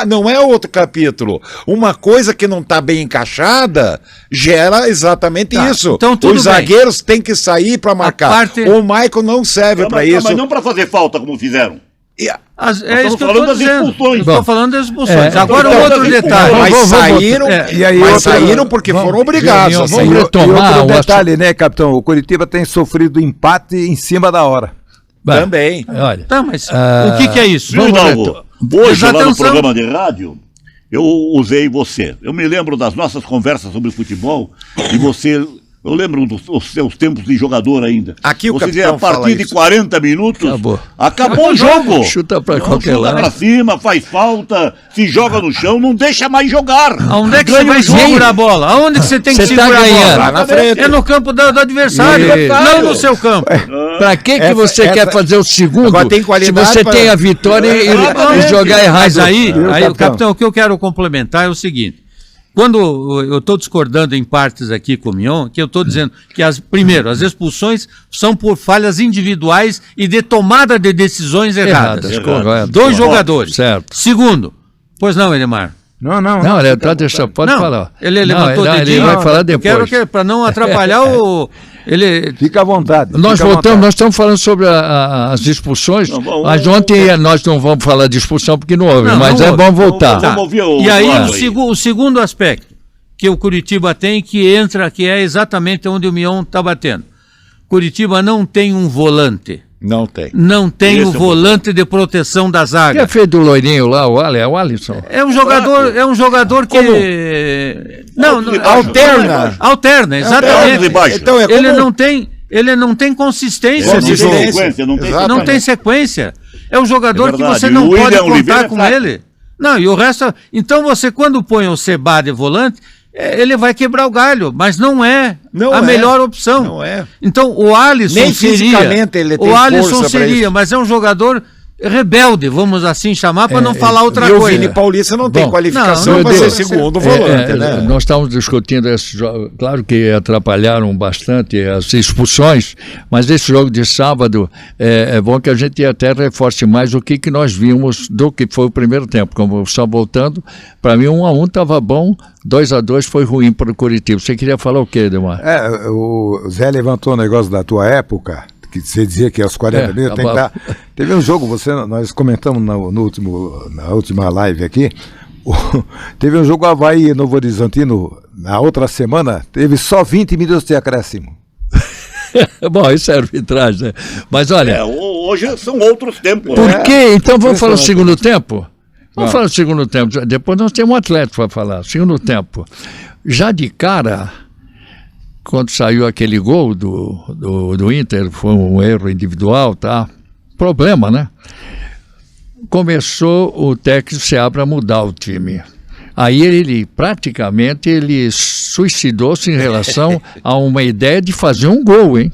Não é outro capítulo. Uma coisa que não está bem encaixada gera exatamente Tá, isso. então tudo Os bem. zagueiros têm que sair para marcar. parte- O Maicon não serve para isso. Mas não para fazer falta, como fizeram. E- É estamos isso que eu falando estou das dizendo. expulsões. Estou falando das expulsões. Agora então, um outro então, detalhe. Mas Vamos- saíram, E aí mas outra- saíram porque foram obrigados a Vamos sair. retomar outro o detalhe, né, capitão? O Curitiba tem sofrido empate em cima da hora. Vai. Também. Olha. Tá, mas Ah, o que é isso? Viu, Hidalgo? Hoje, Presta lá no atenção. programa de rádio, eu usei você. Eu me lembro das nossas conversas sobre futebol e você... Eu lembro dos seus tempos de jogador ainda. Aqui o você dizia, capitão a partir fala de isso. 40 minutos, Acabou. acabou o jogo. Chuta pra Não, qualquer chuta lado. pra cima, faz falta, se joga no chão, não deixa mais jogar. Aonde é que você Ganha vai o jogo. segurar a bola? Aonde que você tem que Você tá segurar a ganhando. bola? Lá na frente. É no campo do adversário, Isso. não no seu campo. Pra que Essa- você essa- quer fazer o segundo Agora tem se qualidade você pra- tem a vitória e Exatamente. jogar errado? Mas aí, Viu, o capitão? capitão, o que eu quero complementar é o seguinte. Quando eu estou discordando em partes aqui com o Mion, que eu estou dizendo que, primeiro, as expulsões são por falhas individuais e de tomada de decisões erradas. Erradas, correto. Dois jogadores. Certo. Segundo, pois não, Edmar? Não. Não, ele tá deixando, pode não, falar. ele Não, levantou o ele dedinho. vai falar Eu depois. quero para não atrapalhar o... Ele... Fica à vontade. Nós fica à voltamos, vontade. nós estamos falando sobre as expulsões, Não, vamos- mas ontem nós não vamos falar de expulsão porque não houve, Não, mas não é houve. bom voltar. Vamos ouvir o E aí, Eduardo o segundo aspecto que o Curitiba tem, que entra, que é exatamente onde o Mion está batendo. Curitiba não tem um volante. Não tem. Não tem Esse o é o volante de proteção da O que é zaga. feito do loirinho lá, o Alisson? É um jogador que... Não, Alterna. Alterna, Altos e exatamente. baixos. Então é como... Ele não tem consistência Não de tem jogo. sequência, não tem Exato. Não tem sequência. É um jogador É que verdade. você não E o pode William contar Oliveira com é fraco. ele. Não, e o resto... Então você, quando põe o Seba de volante, ele vai quebrar o galho, mas não é Não a é. melhor opção. Não é. Então o Alisson Nem seria... fisicamente ele tem o Alisson força pra seria, isso. mas é um jogador rebelde, vamos assim chamar, para não falar outra E o coisa. Vini Paulista não tem Bom, qualificação não, para não, ser não, segundo volante, né? Nós estávamos discutindo esse jogo, claro que atrapalharam bastante as expulsões, mas esse jogo de sábado é bom que a gente até reforce mais o que nós vimos do que foi o primeiro tempo. Como só voltando, para mim 1-1 estava bom, 2-2 foi ruim para o Curitiba. Você queria falar o quê, Edmar? O Zé levantou o negócio da tua época, que você dizia que aos 40 minutos tem que dar. Teve um jogo, nós comentamos na última live aqui, teve um jogo Avaí e Novo Horizontino, na outra semana, teve só 20 minutos de acréscimo. Bom, isso é arbitragem, né? Mas olha, Hoje são outros tempos. por quê? Então vamos falar do Impressionante. segundo tempo? Vamos falar do segundo tempo. Depois nós temos um atleta para falar. Segundo tempo. Já de cara, quando saiu aquele gol do Inter, foi um erro individual, tá? Problema, né? Começou o técnico se abre a mudar o time. Aí ele praticamente suicidou-se em relação a uma ideia de fazer um gol, hein?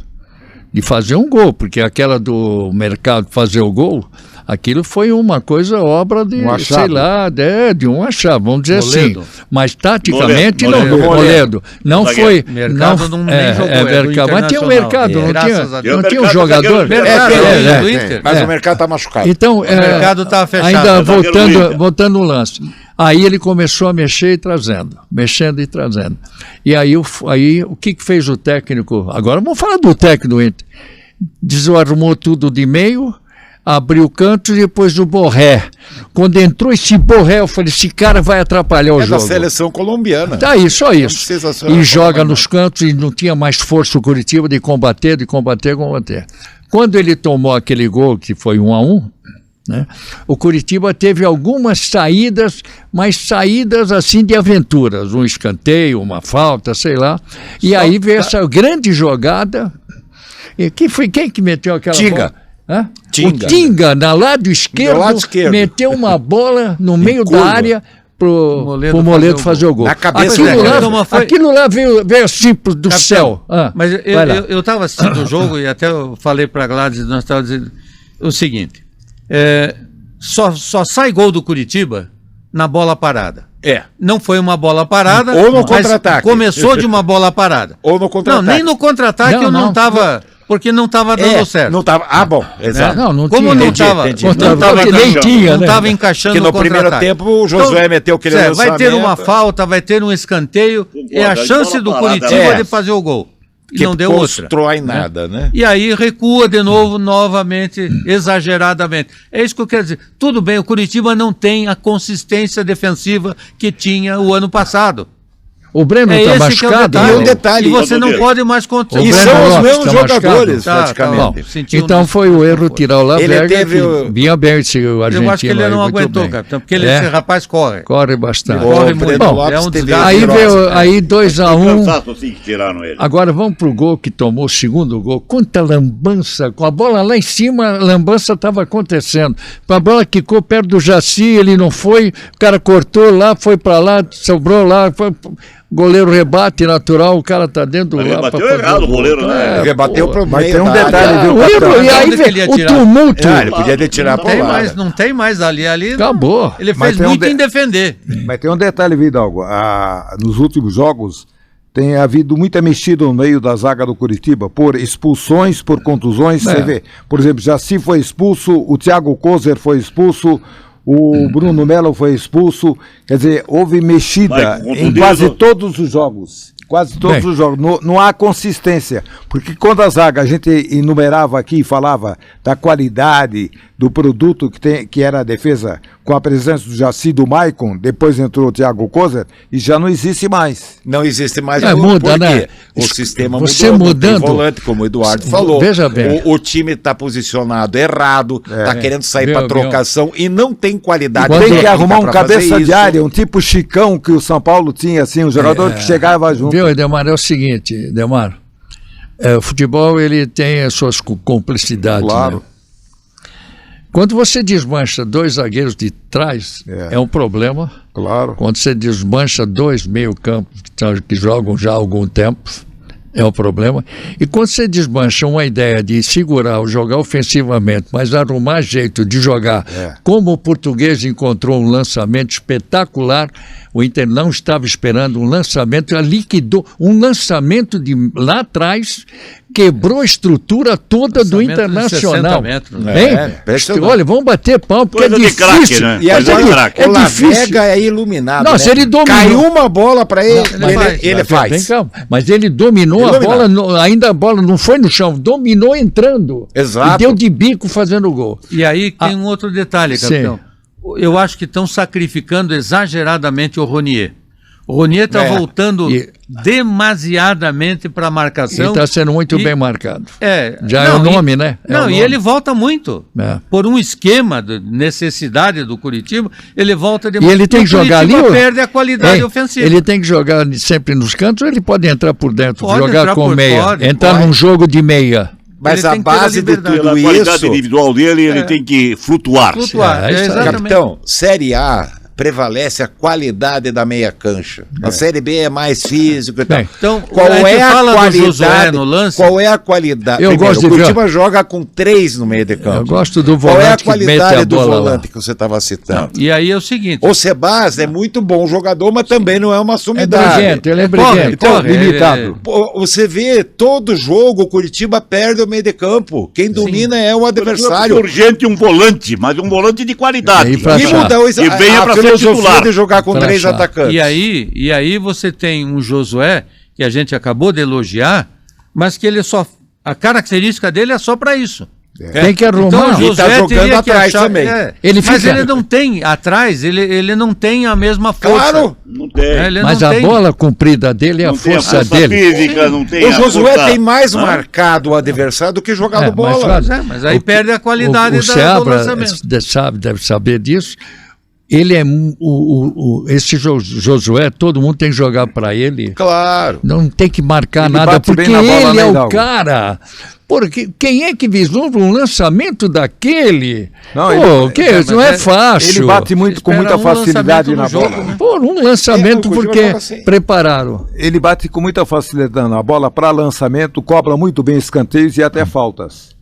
De fazer um gol, porque aquela do mercado fazer o gol, aquilo foi uma coisa, obra de, Um achado. sei lá, de um achado, vamos dizer Moledo. assim. Mas taticamente, Moledo. Moledo, não Zagueiro. foi... Mercado não nem jogou, é do mercado, mas tinha um Internacional. mercado, não Graças a tinha, Deus. não tinha um Mercado, jogador... zagueiro. Mercado, É, do tem. Inter. Mas É. o mercado tá machucado. Então, mercado tá fechado. ainda Zagueiro do Inter. voltando no lance. Aí ele começou a mexer e trazendo, mexendo e trazendo. E aí, o que fez o técnico? Agora vamos falar do técnico do Inter. Desarmou tudo de meio, abriu canto e depois o Borré. Quando entrou esse Borré, eu falei, esse cara vai atrapalhar o É da jogo. seleção colombiana. Tá aí, só isso. precisa ser E uma joga forma, nos cantos e não tinha mais força o Curitiba de combater. Quando ele tomou aquele gol, que foi 1-1, né, o Curitiba teve algumas saídas, mas saídas assim de aventuras. Um escanteio, uma falta, sei lá. E aí veio essa grande jogada. E quem que meteu aquela Tinga. bola? Hã? Tinga. O Tinga, na lado esquerdo, lado esquerdo. meteu uma bola no meio da curva. área pro Moledo Moledo fazer o gol. Na cabeça Aquilo do lá, Moledo. aquilo lá veio assim do céu. Ah, Mas vai lá. eu estava assistindo o jogo e até eu falei para a Gladys, nós estávamos dizendo o seguinte, só sai gol do Curitiba na bola parada. É. Não foi uma bola parada. Ou no mas contra-ataque. Começou de uma bola parada. Ou no contra-ataque. Não, nem no contra-ataque Não, eu não não. estava, porque não estava dando certo. Não tava. Ah, bom. Exato. Não, não Como tinha. não Entendi, estava entendi. não Contra-ataque tava nem encaixando, tinha, não né? estava encaixando Porque no no primeiro contra-ataque. tempo o Josué meteu aquele Zé, vai ter uma lançamento. falta, vai ter um escanteio, é a a chance bola do parada, Curitiba é. de fazer o gol. E Que não deu outra. constrói nada, né? E aí recua de novo, novamente, exageradamente. É isso que eu quero dizer. Tudo bem, o Curitiba não tem a consistência defensiva que tinha o ano passado. O Breno É está esse que é o machucado. detalhe. E um detalhe, E você não Rodrigo. pode mais contar. O E Breno são os Lopes mesmos tá machucado. jogadores, Tá, praticamente. tá. Sentiu Então no- foi o erro tirar o Laverga, teve que o- vinha bem esse argentino. Eu acho que ele aí, não muito aguentou, bem. capitão, porque esse É, rapaz corre. corre bastante. O Corre Breno muito. Lopes É um teve desgaste. Aí virose, veio né? aí 2-1. Cansaço assim que tiraram ele. Agora vamos pro gol que tomou o segundo gol. Quanta lambança, com a bola lá em cima, a lambança estava acontecendo. A bola quicou perto do Jaci, ele não foi, o cara cortou lá, foi para lá, sobrou lá, foi, o goleiro rebate natural, o cara tá dentro Mas lá. rebateu pra fazer errado o gol. goleiro, né? Rebateu pro Mas meio tem um da detalhe, área. viu, O erro, capitão? e aí Onde que ele ia o tirar? tumulto. Ele podia ter tirado Não pro tem lado. mais, não tem mais ali. Acabou. Ele Mas fez tem um muito de- em defender. Mas tem um detalhe, Vidalgo. Nos últimos jogos, tem havido muita mexida no meio da zaga do Curitiba, por expulsões, por contusões. Você vê, por exemplo, Jaci foi expulso, o Thiago Kozer foi expulso, o Bruno Melo foi expulso. Quer dizer, houve mexida Vai, contundido. em quase todos os jogos. Quase todos Bem. os jogos. Não há consistência. Porque quando a zaga, a gente enumerava aqui e falava da qualidade do produto que era a defesa, com a presença do Jaci e do Maicon, depois entrou o Thiago Kozer, e já não existe mais. Não existe mais É, jogo, muda, por quê? né? O sistema Você mudou, não tem mudando- volante, como o Eduardo falou. Veja bem. O time está posicionado errado, está querendo sair Viu, para trocação e não tem qualidade. Quando- Tem que técnica arrumar um pra fazer cabeça isso. de área, um tipo Chicão que o São Paulo tinha, assim, um jogador que chegava junto. Viu, Edemar, é o seguinte, Edemar, o futebol ele tem as suas complicidades, Claro. né? Quando você desmancha dois zagueiros de trás, é um problema. Claro. Quando você desmancha dois meio-campos que jogam já há algum tempo, é um problema. E quando você desmancha uma ideia de segurar ou jogar ofensivamente, mas arrumar jeito de jogar, como o português encontrou um lançamento espetacular, o Inter não estava esperando um lançamento, liquidou um lançamento de lá atrás, quebrou a estrutura toda do Lançamento de Internacional. 60 metros, né? Hein? impressionante. Olha, vamos bater pau, porque Coisa é de craque, difícil. né? E Coisa agora de craque. é o difícil. Lavega é iluminado. Nossa, né? ele dominou. Caiu uma bola para ele, ele Vem faz. cá, mas ele dominou a Iluminado. bola, ainda a bola não foi no chão, dominou entrando. Exato. E deu de bico fazendo o gol. E aí tem um outro detalhe, capitão. Eu acho que estão sacrificando exageradamente o Ronier. O Ronier está voltando E- demasiadamente para a Ele marcação. está sendo muito E- bem marcado. É, Já é o nome, né? É Não, o e nome. ele volta muito. É. Por um esquema de necessidade do Curitiba, ele volta E demais. ele tem que O jogar ali. Curitiba ó, perde a qualidade hein, ofensiva. Ele tem que jogar sempre nos cantos, ou ele pode entrar por dentro, Pode jogar entrar com por meia. fora, entrar pode. num jogo de meia. Mas Ele a tem que ter a base de liberdade. tudo Pela qualidade isso, individual dele, ele tem que flutuar. Flutuar, É, isso aí. exatamente. capitão, Série A prevalece a qualidade da meia cancha. A Série B é mais físico e tal. Bem, então, qual a gente é a fala do qualidade? Josué no lance. Qual é a qualidade? Eu gosto de o ver- Curitiba joga com 3 no meio de campo. Eu gosto do Qual é a volante que mete a qualidade do bola lá. volante que você estava citando? E aí é o seguinte. O Sebas é muito bom jogador, mas também não é uma É sumidade. briguento, ele é Corre, briguento. corre, limitado. Pô, você vê, todo jogo o Curitiba perde o meio de campo. Quem domina é o adversário. Urgente um volante, mas um volante de qualidade. E aí, pra E achar. muda E venha a pra ser filosofia titular. de jogar com Pra 3 achar. atacantes. E aí você tem um Josué, que a gente acabou de elogiar, mas que ele só. A característica dele é só para isso. Tem que arrumar. Então o E tá Josué jogando teria que atrás achar, também. Ele mas fica- ele não tem atrás, ele não tem a mesma força. Claro. Não tem. Ele Mas não a tem. bola comprida dele é a Não tem força dele. física, não tem O a Josué força- tem mais Hã? marcado o adversário do que jogado mas bola. olha, Mas aí perde a qualidade o do Seabra lançamento. deve saber disso. Ele é esse Josué, todo mundo tem que jogar para ele. Claro. Não tem que marcar Ele nada, bate porque bem na bola, ele né, é o Hidalgo? cara. Porque quem é que vislumbra um lançamento daquele? Não, Pô, ele- que mas não é é- fácil. Ele bate muito com Espera muita um facilidade lançamento na no jogo, bola. né? Por um lançamento, É, o Curitiba porque joga assim. prepararam. Ele bate com muita facilidade na bola para lançamento, cobra muito bem escanteios e até faltas.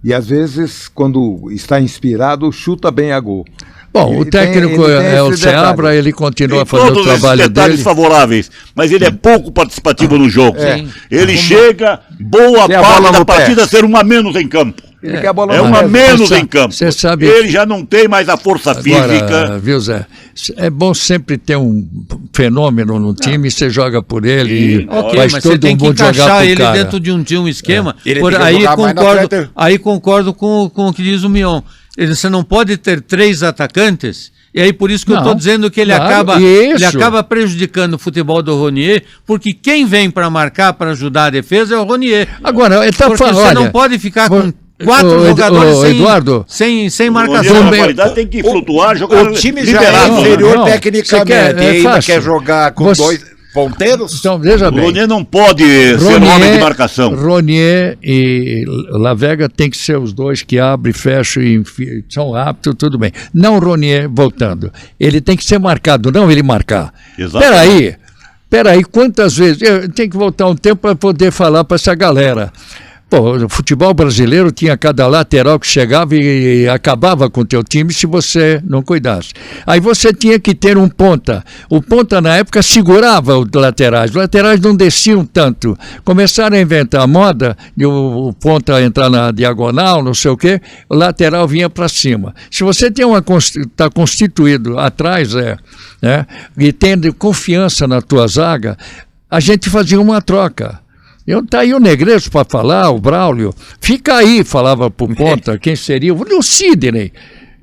E às vezes, quando está inspirado, chuta bem a gol. Bom, Ele o técnico tem é o esse Seabra, detalhe. ele continua Tem fazendo o todos esses trabalho detalhes dele. favoráveis, mas ele é pouco participativo no jogo. Sim. Ele chega, boa Tem a parte bola da no pé. partida ser uma menos em campo. Ele quer a bola É no uma pé. menos Você em campo. você sabe- Ele já não tem mais a força Agora, física. viu, Zé? É bom sempre ter um fenômeno no time, você joga por ele e Ok, faz mas você todo tem que mundo jogar encaixar pro ele cara. dentro de um esquema. Ele tem que jogar mais na frente. Aí concordo com o que diz o Mion. Você não pode ter 3 atacantes E aí por isso que eu Não, estou dizendo que ele claro, ele isso. acaba prejudicando o futebol do Ronier, porque quem vem para marcar, para ajudar a defesa é o Ronier. Agora, ele tá Porque falando, você olha, não pode ficar com ô, 4 jogadores ô, Eduardo, sem O marcação. Ronier, na Bem, qualidade, tem que flutuar, jogar O time já liberado, é né? inferior Não, tecnicamente você quer- e ainda fácil. quer jogar com Você- 2 ponteiros? então, veja O bem. Ronier não pode ser homem de marcação. Ronier e Lavega tem que ser os dois que abrem, fecham e são rápidos, tudo bem. Não o Ronier voltando. Ele tem que ser marcado, não ele marcar. Exatamente. Peraí, quantas vezes? Eu tenho que voltar um tempo para poder falar para essa galera. Pô, o futebol brasileiro tinha cada lateral que chegava e acabava com o teu time se você não cuidasse. Aí você tinha que ter um ponta. O ponta, na época, segurava os laterais não desciam tanto. Começaram a inventar a moda de o ponta entrar na diagonal, não sei o quê, o lateral vinha para cima. Se você tem está constituído atrás, né, e tendo confiança na tua zaga, a gente fazia uma troca. Tá aí o Negreiros para falar, o Braulio. Fica aí, falava pro ponta, quem seria? O Sidney.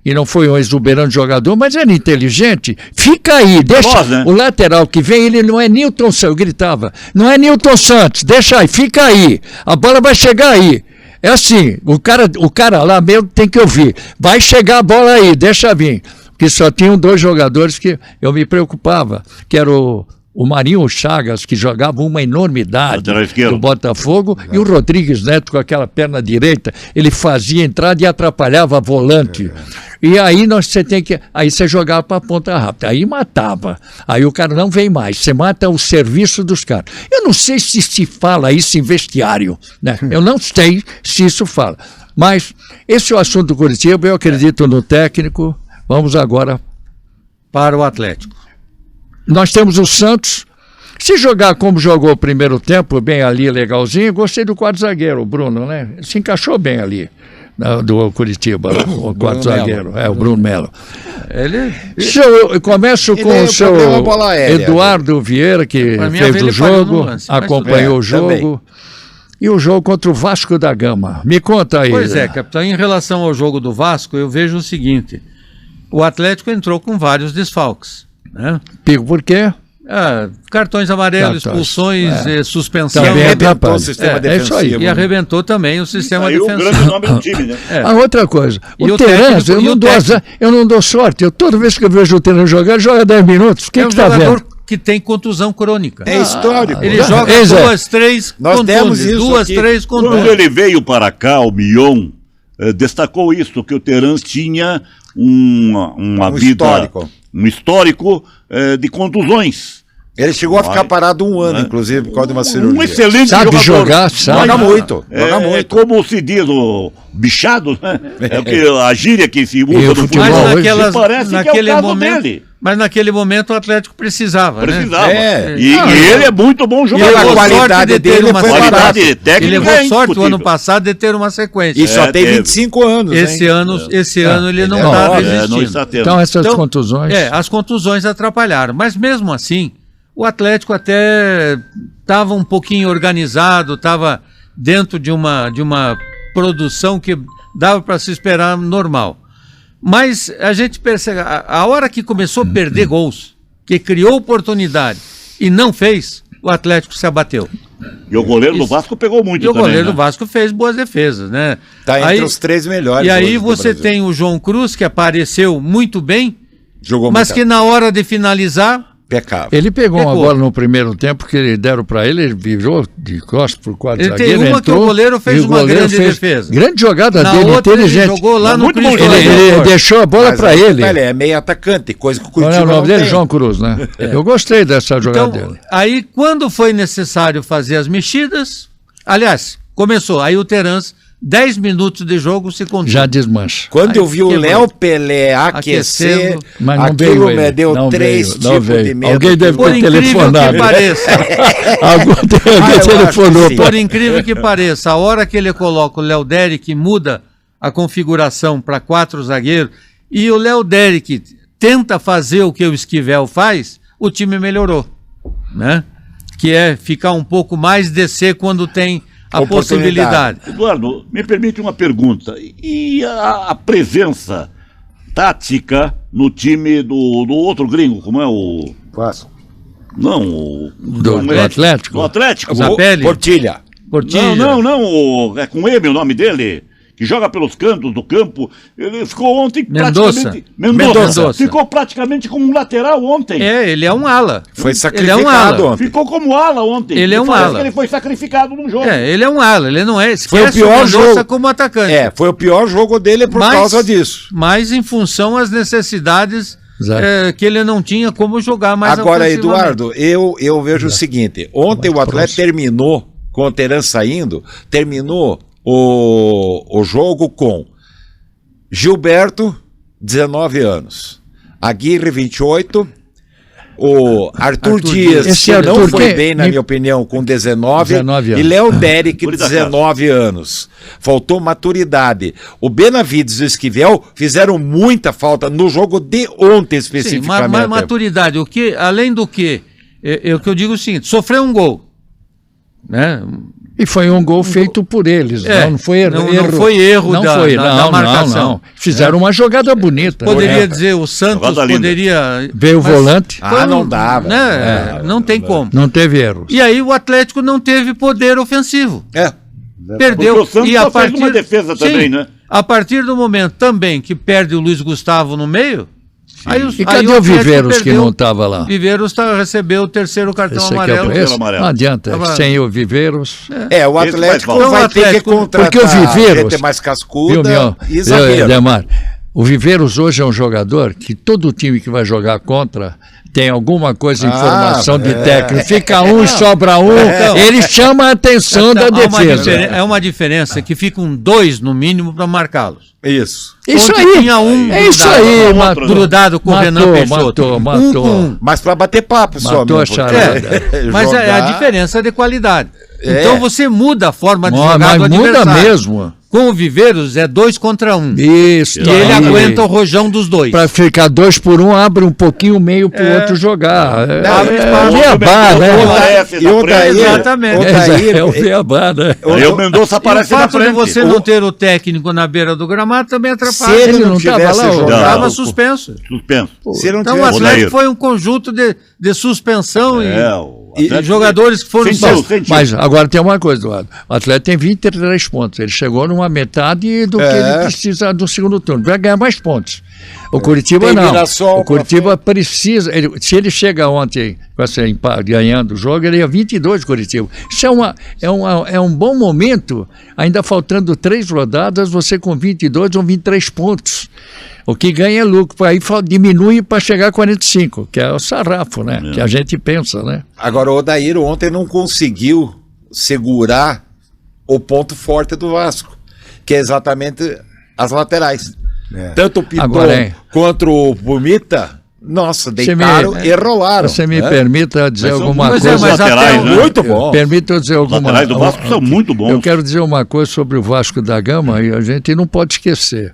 E não foi um exuberante jogador, mas era inteligente. Fica aí, deixa. Nós, né? O lateral que vem, ele não é Nilton Santos, eu gritava. Não é Nilton Santos, deixa aí, fica aí. A bola vai chegar aí. É assim, o cara lá mesmo tem que ouvir. Vai chegar a bola aí, deixa vir. Porque só tinham 2 jogadores que eu me preocupava, que era o Marinho Chagas, que jogava uma enormidade Lateral esquerdo. do Botafogo, e o Rodrigues Neto com aquela perna direita, ele fazia entrada e atrapalhava a volante. E aí aí você jogava para a ponta rápida, aí matava. Aí o cara não vem mais, você mata o serviço dos caras. Eu não sei se fala isso em vestiário, né? Eu não sei se isso fala. Mas esse é o assunto do Curitiba, eu acredito no técnico. Vamos agora Para o Atlético. Nós temos o Santos. Se jogar como jogou o primeiro tempo, bem ali, legalzinho, gostei do quarto zagueiro, o Bruno, né? Se encaixou bem ali, do Curitiba, o quarto zagueiro, o Bruno Melo. Eu começo com o seu Eduardo Vieira, que Pra mim, fez ele o falhou no jogo, lance, mas acompanhou o também. jogo. E o jogo contra o Vasco da Gama. Me conta aí. Pois é, capitão, em relação ao jogo do Vasco, eu vejo o seguinte: o Atlético entrou com vários desfalques, né? Por quê? Cartões amarelos, Cartões, expulsões, suspensão. Também Arrebentou atrapalha. o sistema É isso aí. defensivo. E arrebentou também o sistema Aí o defensivo. grande nome do time, né? A outra coisa, E o o Terence, técnico- eu não dou sorte. Toda vez que eu vejo o Terence jogar, ele joga 10 minutos. O que É um está jogador vendo? que tem contusão crônica. É histórico. Ele né? joga Ei, Zé, 2, 3 nós temos contundes, isso 2, aqui. 3 Quando contundes. ele veio para cá, o Mion destacou isso, que o Terence tinha uma vida, histórico. um histórico de contusões. Ele chegou a ficar parado 1 ano, inclusive, por causa de uma cirurgia. Um excelente Sabe jogador. jogar, sabe. Joga muito, joga É muito. como se diz o bichado, né? É o que a gíria que se E usa o no futebol futebol. hoje naquelas- parece que é o naquele caso momento, dele. mas naquele momento o Atlético precisava, Precisava. É. E ele é muito bom E jogador. Pela levou qualidade sorte de ter dele, uma foi sequência. Qualidade Ele técnica levou é sorte o ano indiscutível. passado de ter uma sequência. E só tem teve. 25 anos, Esse hein? ano ele não é está nove, resistindo. não está tendo. Então essas Então, contusões. as contusões atrapalharam. Mas mesmo assim, o Atlético até estava um pouquinho organizado, estava dentro de uma produção que dava para se esperar normal. Mas a gente percebe, a hora que começou a perder gols, que criou oportunidade e não fez, o Atlético se abateu. E o goleiro do Isso. Vasco pegou muito E o também, goleiro né? do Vasco fez boas defesas, né? Tá entre os 3 melhores. E aí hoje do você Brasil. tem o João Cruz, que apareceu muito bem, Jogou mas muito. que na hora de finalizar, Pecava. Ele pegou uma Pegou. bola no primeiro tempo que ele deram para ele virou de costas pro quarto Ele tem zagueiro, uma que o entrou, goleiro fez e o uma goleiro grande fez defesa. Grande jogada na dele, outra ele inteligente. jogou lá no Muito bom Cristo jogador. Ele Redentor. deixou a bola Mas para aí, ele. Ele é meio atacante, coisa que o Qual é Curitiba o nome não dele? tem. João Cruz, né? Eu gostei dessa jogada Então, dele. aí quando foi necessário fazer as mexidas, aliás, começou, aí o Terence, 10 minutos de jogo se contou. Já desmancha. Quando Aí eu vi o quebrou. Léo Pelé aquecer, Aquecendo. Mas não aquilo veio me ele. deu Não 3 veio, não tipos veio. de medo. Alguém deve Por ter incrível telefonado. que pareça, Alguém eu acho telefonou que sim. para por incrível que pareça, a hora que ele coloca o Léo Derrick e muda a configuração para 4 zagueiros, e o Léo Derrick tenta fazer o que o Esquivel faz, o time melhorou, né? Que é ficar um pouco mais descer quando tem a Oportunidade. possibilidade. Eduardo, me permite uma pergunta. E a presença tática no time do outro gringo, como é o... Vasco. Não, o... Do como é? Atlético? Do Atlético. Zapelli? Portilha. Portilha. Não, é com M o nome dele, que joga pelos cantos do campo. Ele ficou ontem Mendonça. praticamente... Mendonça. Ficou praticamente como um lateral ontem. Ele é um ala. Foi Ele é um sacrificado ala. ontem. Ficou como ala ontem. Ele é um Parece ala. que ele foi sacrificado num jogo. Ele é um ala, ele não é. Foi o Esquece pior Mendonça jogo. como atacante. Foi o pior jogo dele por causa disso. Mas em função às necessidades Exato. que ele não tinha como jogar mais Agora, ofensivamente. Eduardo, eu vejo o seguinte: ontem o Atlético terminou, com o Teran saindo, terminou o jogo com Gilberto, 19 anos, Aguirre, 28, o Arthur Dias, Esse que não Arthur, foi que- bem, na minha opinião, com 19 19 e anos. Léo Derek, Por da 19 anos. Faltou maturidade. O Benavides e o Esquivel fizeram muita falta no jogo de ontem, Sim, especificamente. maturidade. Além do que, o que eu digo é o seguinte: sofreu um gol. Né? E foi um gol feito por eles, não foi erro. Não foi erro não da- foi, da marcação. não. Fizeram uma jogada bonita. Poderia dizer, o Santos Jogada linda. poderia... Veio o mas volante, foi não dava. Né? Não tem como. não teve erros. E aí o Atlético não teve poder ofensivo. Perdeu. Porque o Santos e a só fez partir, uma defesa também, né? A partir do momento também que perde o Luiz Gustavo no meio... Aí E cadê o Atlético Viveiros que perdeu. não estava lá? Viveiros recebeu o terceiro cartão Esse aqui amarelo. é esse? amarelo. Não adianta, Amarelo. sem o Viveiros. O Esse faz Atlético falta. vai Então, o ter que Atlético- contratar Porque o Viveiros- gente mais Viu, cascuda meu? e zagueiro. Demar, o Viveiros hoje é um jogador que todo time que vai jogar contra tem alguma coisa, informação de técnico. Fica um e sobra um, ele chama a atenção da defesa. É uma diferença que ficam dois no mínimo para marcá-los. Isso. Isso Ontem aí, tinha um é isso grudado, aí, outro, matou, grudado com o Renan Peixoto. matou. Mas para bater papo só. Matou meu, a charada. porque Mas é a jogar- diferença de qualidade. É. Então você muda a forma de Mas jogar do muda adversário. mesmo. Com o Viveiros é 2 contra 1. Isso. E ele aguenta o rojão dos dois. Para ficar 2 por 1, abre um pouquinho o meio para o outro jogar. Abre espaço. Beabá, O né? aparece E na o frente. daí, Exatamente. o daí, É o Beabá, né? Aí o Mendonça E o aparece na fato de frente. você não ter o técnico na beira do gramado também se atrapalha. ele não não tava tivesse lá, ó. jogado, Estava suspenso. Suspenso. se ele não Então o tivesse Atlético Odair. foi um conjunto de suspensão O e Atlético jogadores que foram sentiu, expulsos. sentiu. Mas agora tem uma coisa, Eduardo. O Atlético tem 23 pontos. Ele chegou numa metade do que ele precisa do segundo turno. Vai ganhar mais pontos. O Curitiba Tem não. Mirassol O Curitiba precisa. Se ele chega ontem com essa ganhando o jogo, ele é 22 Curitiba. Isso é um bom momento, ainda faltando 3 rodadas, você com 22 ou 23 pontos. O que ganha é lucro, aí diminui para chegar a 45, que é o sarrafo, né? Que a gente pensa, né? Agora, o Odair ontem não conseguiu segurar o ponto forte do Vasco, que é exatamente as laterais. Tanto o Piton Agora, hein? quanto o Pumita, nossa, me- deitaram e rolaram. Você me né? permita dizer Mas são alguma muitos coisa. mas laterais, até né? Muito bom. Permita eu dizer Os alguma laterais do Vasco são muito bons. Eu quero dizer uma coisa sobre o Vasco da Gama e a gente não pode esquecer.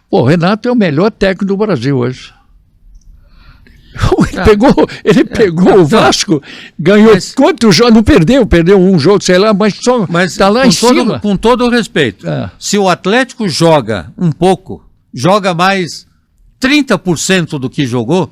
Pô, o Renato é o melhor técnico do Brasil hoje. Ele pegou o Vasco, ganhou quantos jogos? Não perdeu um jogo, sei lá, mas só está lá em cima. Com todo o respeito, se o Atlético joga um pouco, joga mais 30% do que jogou,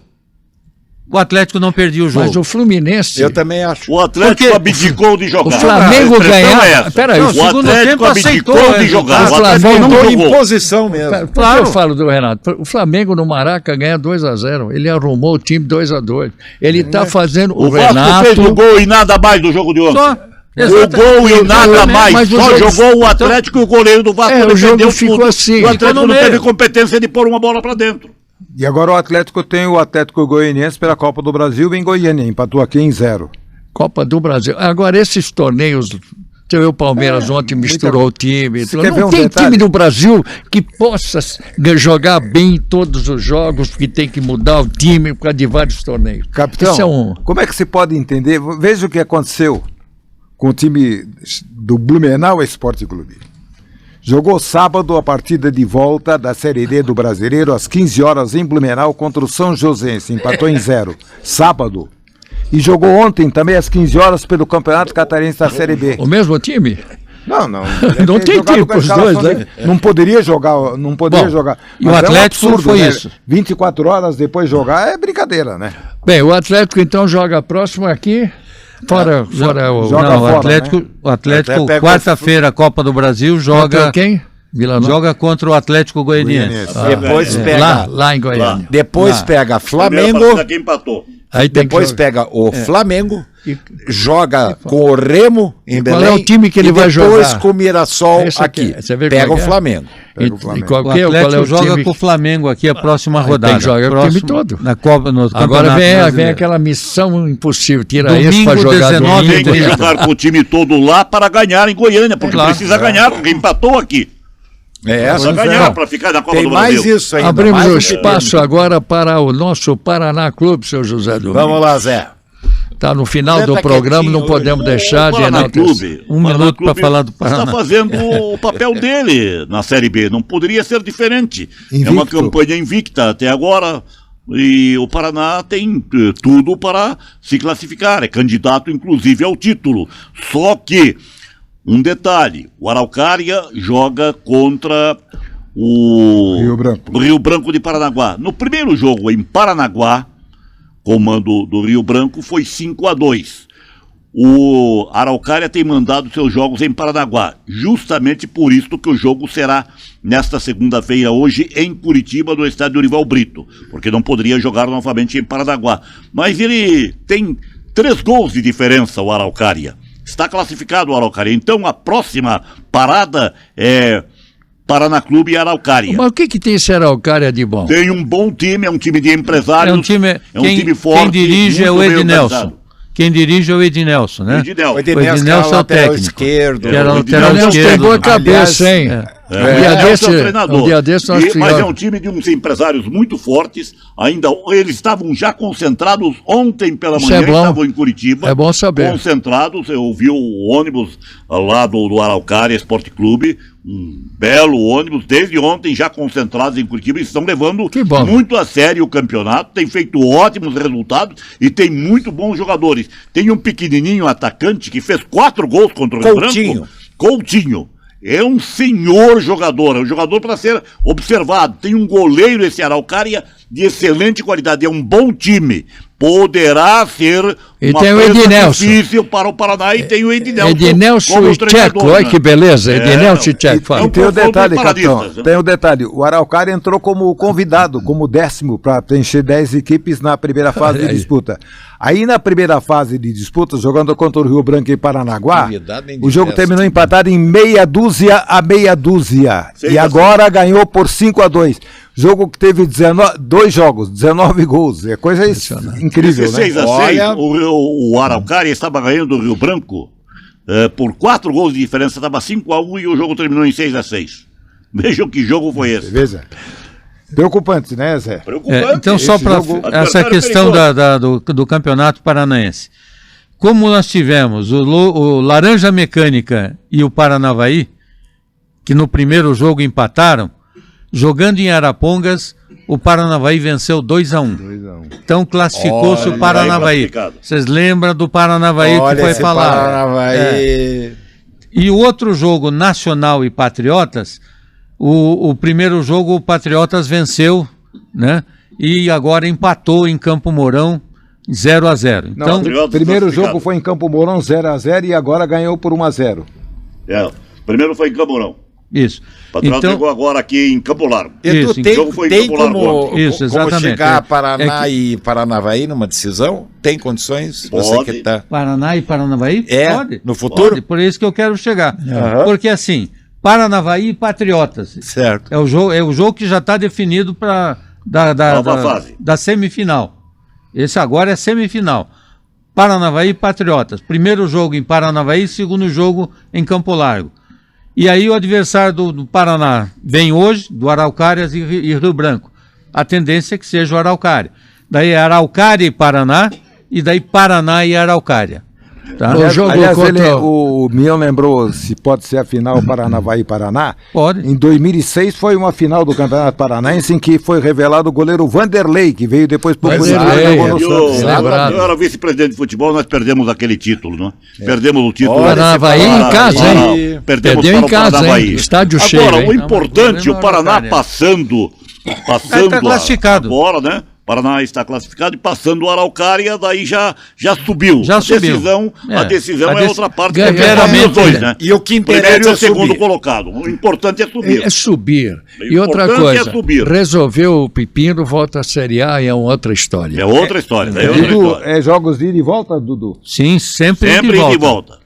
o Atlético não perdia o jogo. Mas o Fluminense. Eu também acho. O Atlético abdicou de jogar. O Flamengo A expressão ganhar. é essa. Peraí, Não, O segundo Atlético tempo abdicou aceitou, de né? jogar. O O Atlético Flamengo não Em jogou. posição mesmo. Por que Claro. eu falo do Renato? O Flamengo no Maraca ganha 2-0. Ele arrumou o time 2-2. Ele está fazendo O Vasco fez o gol e nada mais do jogo de ontem. Só. O gol e nada mais. Mas o Só jogo- jogou o Atlético e o goleiro do Vasco o jogo defendeu ficou tudo. assim. O Ficou Atlético no não meio. teve competência de pôr uma bola pra dentro. E agora o Atlético tem o Atlético Goianiense pela Copa do Brasil em Goiânia, empatou aqui em 0. Copa do Brasil. Agora, esses torneios. Você vê o Palmeiras ontem misturou o time. Você quer ver Não um tem detalhe? time no Brasil que possa jogar bem em todos os jogos, porque tem que mudar o time por causa de vários torneios. Capitão, Isso é um. como é que se pode entender? Veja o que aconteceu com o time do Blumenau Esporte Clube. Jogou sábado a partida de volta da Série D do Brasileiro às 15 horas em Blumenau contra o São Joséense, empatou em 0. Sábado. E jogou ontem também às 15 horas pelo Campeonato Catarinense da Série B. O mesmo time? Não. Não tem jogado tempo com a os dois, escalação né? Não poderia jogar, não poderia Bom, jogar. e o Mas Atlético é um absurdo, foi né? isso. 24 horas depois jogar é brincadeira, né? Bem, o Atlético então joga próximo aqui, fora o... Joga Não, fora, o Atlético, né? o Atlético Pega o quarta-feira, Copa do Brasil, Contra joga quem? Vila Nova? joga contra o Atlético Goianiense. Goianiense. Depois pega, Lá em Goiânia. depois pega Primeira Flamengo, partida que empatou. Aí tem depois que jogar. pega o Flamengo, E- joga com o Remo em qual Belém. é o time que ele e vai depois jogar? com o Mirassol Esse aqui, aqui. você vê Pega como o é? Flamengo. Pega o E Flamengo. qual, O qual Atlético é o joga time? com o Flamengo aqui a próxima rodada. tem que jogar com o time Próximo- todo. Na Copa, no Agora Campeonato vem Brasileiro. aquela missão impossível, tira Domingo, esse para jogar 19 domingo. Tem que jogar com o time todo lá para ganhar em Goiânia, porque Claro. precisa ganhar, porque empatou aqui. Precisa ganhar é. para ficar na Copa Tem do mais Brasil. isso ainda. Abrimos mais o um espaço agora para o nosso Paraná Clube, seu José Domingos. Vamos lá, Zé. Está no final Zé do tá programa, não quietinho podemos hoje. deixar de Paraná enaltecer. Clube. Um Paraná minuto Clube pra falar do Paraná. Está fazendo o papel dele na Série B. Não poderia ser diferente. É uma Invicto. campanha invicta até agora. E o Paraná tem tudo para se classificar. É candidato, inclusive, ao título. Só que, um detalhe: o Araucária joga contra o Rio Branco de Paranaguá. No primeiro jogo, em Paranaguá, comando do Rio Branco, foi 5-2. O Araucária tem mandado seus jogos em Paranaguá, justamente por isso que o jogo será nesta segunda-feira, hoje, em Curitiba, no estádio Dorival Brito, porque não poderia jogar novamente em Paranaguá. Mas ele tem 3 gols de diferença, o Araucária. Está classificado o Araucária. Então a próxima parada é Paraná Clube e Araucária. Mas o que tem esse Araucária de bom? Tem um bom time, é um time de empresários. É um time, time forte. quem dirige é muito o bem Ednelson. organizado. Quem dirige é o Ednelson, né? Ednel. O Ednelson Ednelson é o lateral técnico. esquerdo. Que era o lateral Ednelson Deus esquerdo. pegou a cabeça, hein? É, dia é desse- o seu treinador. um dia desse nós Mas tivemos- é um time de uns empresários muito fortes. Ainda eles estavam já concentrados ontem pela Isso manhã, é bom. estavam em Curitiba. É bom saber. Concentrados. Eu vi o ônibus lá do Araucária Esporte Clube. Um belo ônibus, desde ontem já concentrados em Curitiba, e estão levando Que bom. muito a sério o campeonato, tem feito ótimos resultados e tem muito bons jogadores. Tem um pequenininho atacante que fez 4 gols contra o Rio Coutinho. Branco. Coutinho. É um senhor jogador, é um jogador para ser observado. Tem um goleiro, esse Araucária, de excelente qualidade, é um bom time. Poderá ser E tem o Ednelson. difícil para o Paraná, e tem o Ednelson. Ednelson como e treinador, Tcheco, olha né? que beleza. Ednelson e não, Tcheco. E fala. tem o confronto detalhe, de capitão. paradistas, né? Tem o detalhe. O Araucária entrou como convidado, como 10º, para preencher 10 equipes na primeira fase de Aí. disputa. Aí na primeira fase de disputa, jogando contra o Rio Branco e Paranaguá, Convidado em o jogo diversos. terminou empatado em meia dúzia a meia dúzia. Seis E a agora ganhou por 5-2. Jogo que teve 2 jogos, 19 gols. É coisa incrível, Esse né? 6-6, Olha- o Araucária estava ganhando do Rio Branco por 4 gols de diferença, estava 5-1 e o jogo terminou em 6-6. Vejam que jogo foi esse. Beleza? Preocupante, né, Zé? Preocupante. Então, só Esse para jogo- essa Adversário questão perigoso. do Campeonato Paranaense. Como nós tivemos o Laranja Mecânica e o Paranavaí, que no primeiro jogo empataram, jogando em Arapongas, o Paranavaí venceu 2-1. Então classificou-se Olha, o Paranavaí. classificado. Vocês lembram do Paranavaí que Olha foi esse falado? Paranavaí. E o outro jogo, Nacional e Patriotas, o primeiro jogo o Patriotas venceu, né? E agora empatou em Campo Mourão 0-0. Não, Então, o Patriotas primeiro classificado. jogo foi em Campo Mourão 0-0 e agora ganhou por 1-0. Primeiro foi em Camorão. isso. O Patriota Então, jogou agora aqui em Campo Largo. Edu, Isso, tem, o jogo foi em tem Campo Largo como, ontem. Isso, como exatamente. chegar a É Paraná que- e Paranavaí numa decisão? Tem condições? Você Pode. que tá... Paraná e Paranavaí? É, Pode. no futuro? Pode, por isso que eu quero chegar. Porque assim, Paranavaí e Patriotas. Certo. É o jogo que já está definido para Nova fase. da semifinal. Esse agora é semifinal. Paranavaí e Patriotas. Primeiro jogo em Paranavaí, segundo jogo em Campo Largo. E aí o adversário do Paraná vem hoje, do Araucárias e Rio Branco. A tendência é que seja o Araucária. Daí é Araucária e Paraná, e daí Paraná e Araucária. Tá? No jogo Aliás, contra... o Mion lembrou se pode ser a final Paranavaí-Paraná. Pode. Em 2006 foi uma final do Campeonato Paranaense em que foi revelado o goleiro Vanderlei, que veio depois pro Curitiba e Vanderlei, jogou no Santos. lembrado. Eu era vice-presidente de futebol, nós perdemos aquele título, né? Perdemos o título. Paranaavaí em casa, hein? Perdemos Perdeu para em o casa, Paranaavaí. hein? Estádio cheio, Agora, hein? o importante, Não, o Paraná mas passando tá classificado. agora, né? O Paraná está classificado e passando o Araucária, daí já subiu. Já subiu. A decisão é outra parte. Ganha- que é primeiramente, os dois, né? E o que Primeiro interessa e é o segundo subir. colocado. O importante é subir. É subir. O E outra importante coisa, é subir. resolveu o pepino, volta à Série A e é outra história. É outra história. É outra Dudu, história. é jogos de ida e volta, Dudu? Sim, sempre Sempre de de volta. volta.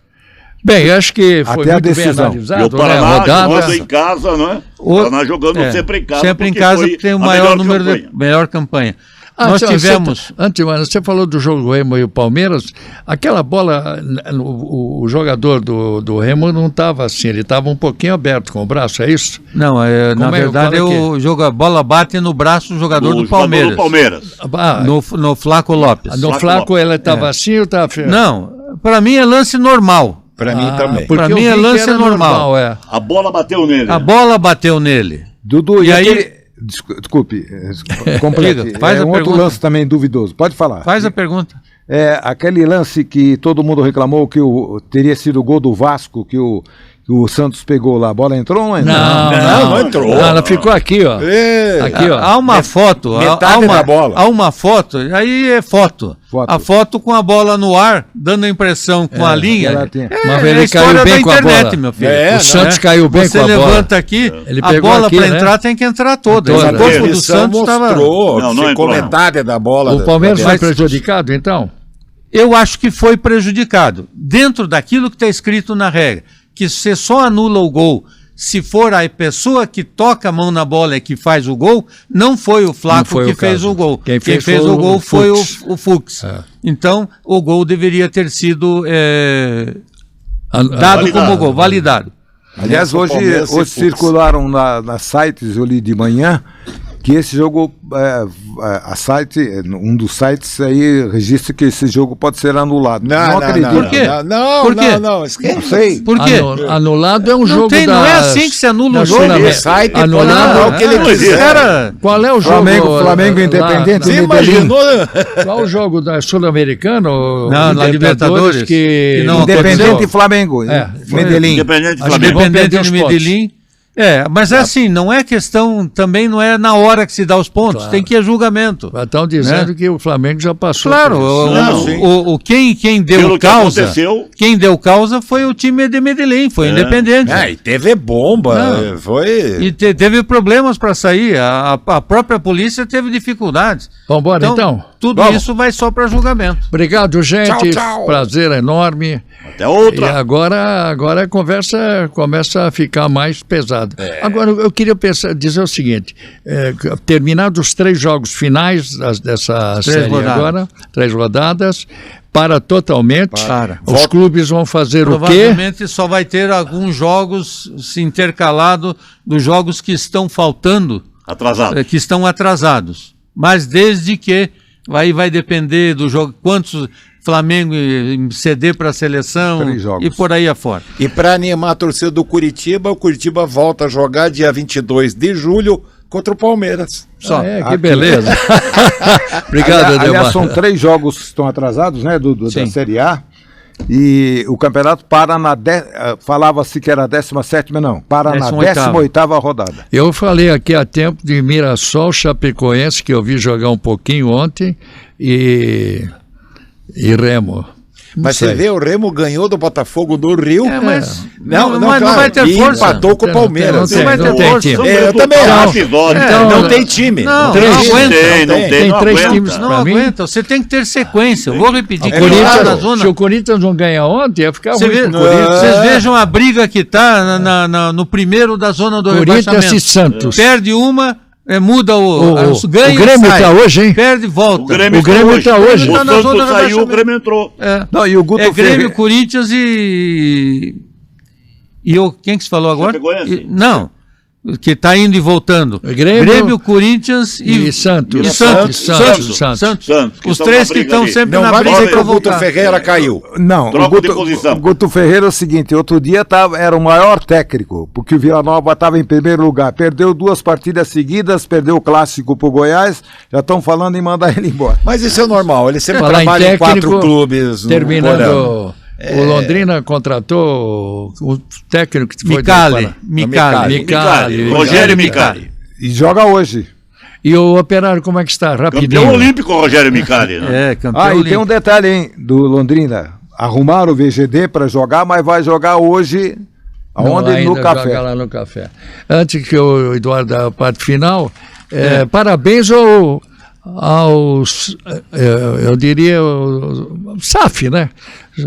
Bem, acho que foi Até a muito bem decisão. E analisado, o Paraná né? jogando Rodada. em casa, né? O Paraná jogando sempre em casa. Sempre em porque casa, foi porque tem o a maior melhor número campanha. de melhor campanha. Ah, Nós só, tivemos. Antes, você falou do jogo do Remo e o Palmeiras. Aquela bola, o jogador do Remo não estava assim, ele estava um pouquinho aberto com o braço, é isso? Não, na Como é- verdade qual é que o jogo, a bola bate no braço do jogador O do Palmeiras. jogador do Palmeiras. Ah, No Flaco Lopes. no Flaco Flaco ele estava assim ou estava... Não, para mim é lance normal. Pra mim também. Porque Pra eu mim vi é que lance era normal. é. A bola bateu nele. A bola bateu nele. Dudu, E aí- aquele... Desculpe, complete. Diga, faz é a um outro pergunta. lance também duvidoso. Pode falar. Faz a pergunta. É aquele lance que todo mundo reclamou que teria sido o gol do Vasco, que o Santos pegou lá. A bola entrou ou não entrou? Não entrou. Não, ela ficou aqui, ó. É. Aqui, ó. Há uma foto. metade há uma, da bola. Há uma foto, aí é foto. Foto. A foto com a bola no ar, dando a impressão com a linha. ela tem. Mas É ele a história caiu bem da com a internet, bola. meu filho. É, O Santos caiu bem Você com a bola. levanta aqui, Ele a pegou bola aqui, para né? entrar tem que entrar toda. Toda. O A corpo do transmissão Santos estava... mostrou Não, que não ficou entrou. metade da bola. O Palmeiras da- foi prejudicado, então? Eu acho que foi prejudicado. Dentro daquilo que está escrito na regra, que você só anula o gol se for a pessoa que toca a mão na bola e que faz o gol, não foi o Não Flaco foi que o fez caso. o gol. Quem Quem fez fez foi o o gol foi Fux. o Fux. É. Então, o gol deveria ter sido dado Validado. como gol, validado. Aliás, Nessa, hoje Palmeiras e Fux. circularam nas sites, eu li de manhã, que esse jogo, um dos sites aí registra que esse jogo pode ser anulado. Não, acredito. Por quê? Não, Por quê? não, esquece. Não sei. Por quê? Anulado é um jogo Não é das- assim que se anula da o jogo. Sul-América. Esse site pode Anulado anular o que ele quiser. Cara, Qual é o jogo? Flamengo lá- Independente. Você Medellín. imaginou? Qual o jogo da Sul-Americana? Não, na Libertadores, que que não Independente aconteceu? e Flamengo. É, foi- Medellín. Independente do Acho que Flamengo. vão perder Independente os de pontos. Medellín. Mas é assim, não é questão, também não é na hora que se dá os pontos, Claro. tem que ir a julgamento. Estão dizendo que o Flamengo já passou. Claro, por isso. quem deu Pelo que causa, aconteceu. quem deu causa foi o time de Medellín, foi Independente. E teve bomba. Não. Foi. E teve problemas para sair, a própria polícia teve dificuldades. Vamos embora, então? Tudo Vamos. isso vai só para julgamento. Obrigado, gente. Tchau, tchau. Prazer enorme. Até E outra. agora a conversa começa a ficar mais pesada. Agora, eu queria dizer o seguinte: terminados os 3 jogos finais dessa série rodadas. agora, 3 rodadas, para totalmente. Para. Os clubes vão fazer o quê? Provavelmente só vai ter alguns jogos se intercalado dos jogos que estão faltando, Atrasado. que estão atrasados. Mas desde que aí vai depender do jogo, quantos Flamengo ceder para a seleção 3 jogos. e por aí afora. E para animar a torcida do Curitiba, o Curitiba volta a jogar dia 22 de julho contra o Palmeiras. Só. Que Aqui. beleza. Obrigado, Aliás, Ademar. são 3 jogos que estão atrasados, né, da Sim. Série A. E o campeonato para na... Falava-se que era a 17ª, não. Para na 18ª rodada. Eu falei aqui há tempo de Mirassol, Chapecoense, que eu vi jogar um pouquinho ontem, e Remo. Mas você vê, o Remo ganhou do Botafogo do Rio. Mas Não, não vai ter e força. empatou com o Palmeiras. Não tem, vai ter não tem força. time. Eu também Resultado acho. episódio. Então, Não tem time. Não, Três. não aguenta. Tem não 3 aguenta. times Não para mim. aguenta, você tem que ter sequência. Eu vou repetir. O Quem tá na Corinthians, zona, se o Corinthians não ganhar ontem, ia ficar Você ruim vê- pro Corinthians. vocês vejam a briga que está no primeiro da zona do Corinthians rebaixamento. e Santos. Perde uma, muda O ganha, o Grêmio sai. está hoje, hein? Perde, volta. O Grêmio tá hoje. O Tá na Santos zona do saiu, o rebaixamento. Grêmio entrou. É, Não, e o Guto é Grêmio, Ferreira- Corinthians e quem que você falou agora? Chapecoense. Não. que está indo e voltando. Grêmio, Corinthians e Santos. E Santos. Santos, que Os estão três na que briga estão ali. sempre Não na vai briga dizer que para o Guto voltar. Ferreira caiu. Não, Troca de posição. O Guto Ferreira é o seguinte, outro dia era o maior técnico, porque o Vila Nova estava em primeiro lugar, perdeu 2 partidas seguidas, perdeu o clássico pro Goiás, já estão falando em mandar ele embora. Mas isso é normal, ele sempre Falar em trabalha em 4 técnico, clubes no por ano. Terminando, o Londrina contratou o técnico que foi Micali. Micali. Rogério Micali. E joga hoje. E o Operário, como é que está? Rapidinho. Campeão olímpico, Rogério Micali. Né? Campeão E tem olímpico. um detalhe, hein, do Londrina. Arrumaram o VGD para jogar, mas vai jogar hoje, Não, aonde? ainda No joga café. lá no café. Antes que o Eduardo dê a parte final, parabéns aos, eu diria, o SAF, né?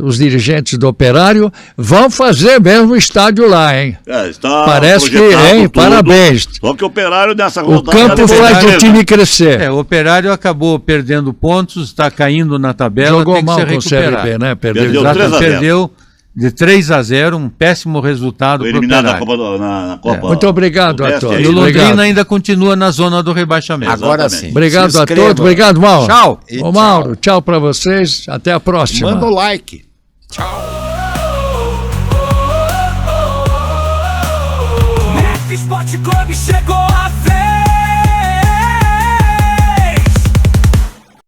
Os dirigentes do Operário vão fazer mesmo o estádio lá, hein? Está Parece que, projetado hein? tudo. Parabéns. Só que o Operário nessa O rodada... campo faz o time crescer. O Operário acabou perdendo pontos, está caindo na tabela, Jogou tem que mal se com o recuperar. CRB, né? Perdeu Exato, 3-0. Perdeu de 3-0, um péssimo resultado Foi para o eliminado na Operário. Copa. Na Copa Muito obrigado a Sudeste, todos. é E o isso? Londrina Obrigado. ainda continua na zona do rebaixamento. Agora Exatamente. sim. Obrigado Se a inscreva. todos. Obrigado, Mauro. Tchau. E Ô, Mauro, tchau para vocês. Até a próxima. Manda o like. Net Esporte Clube chegou à frente.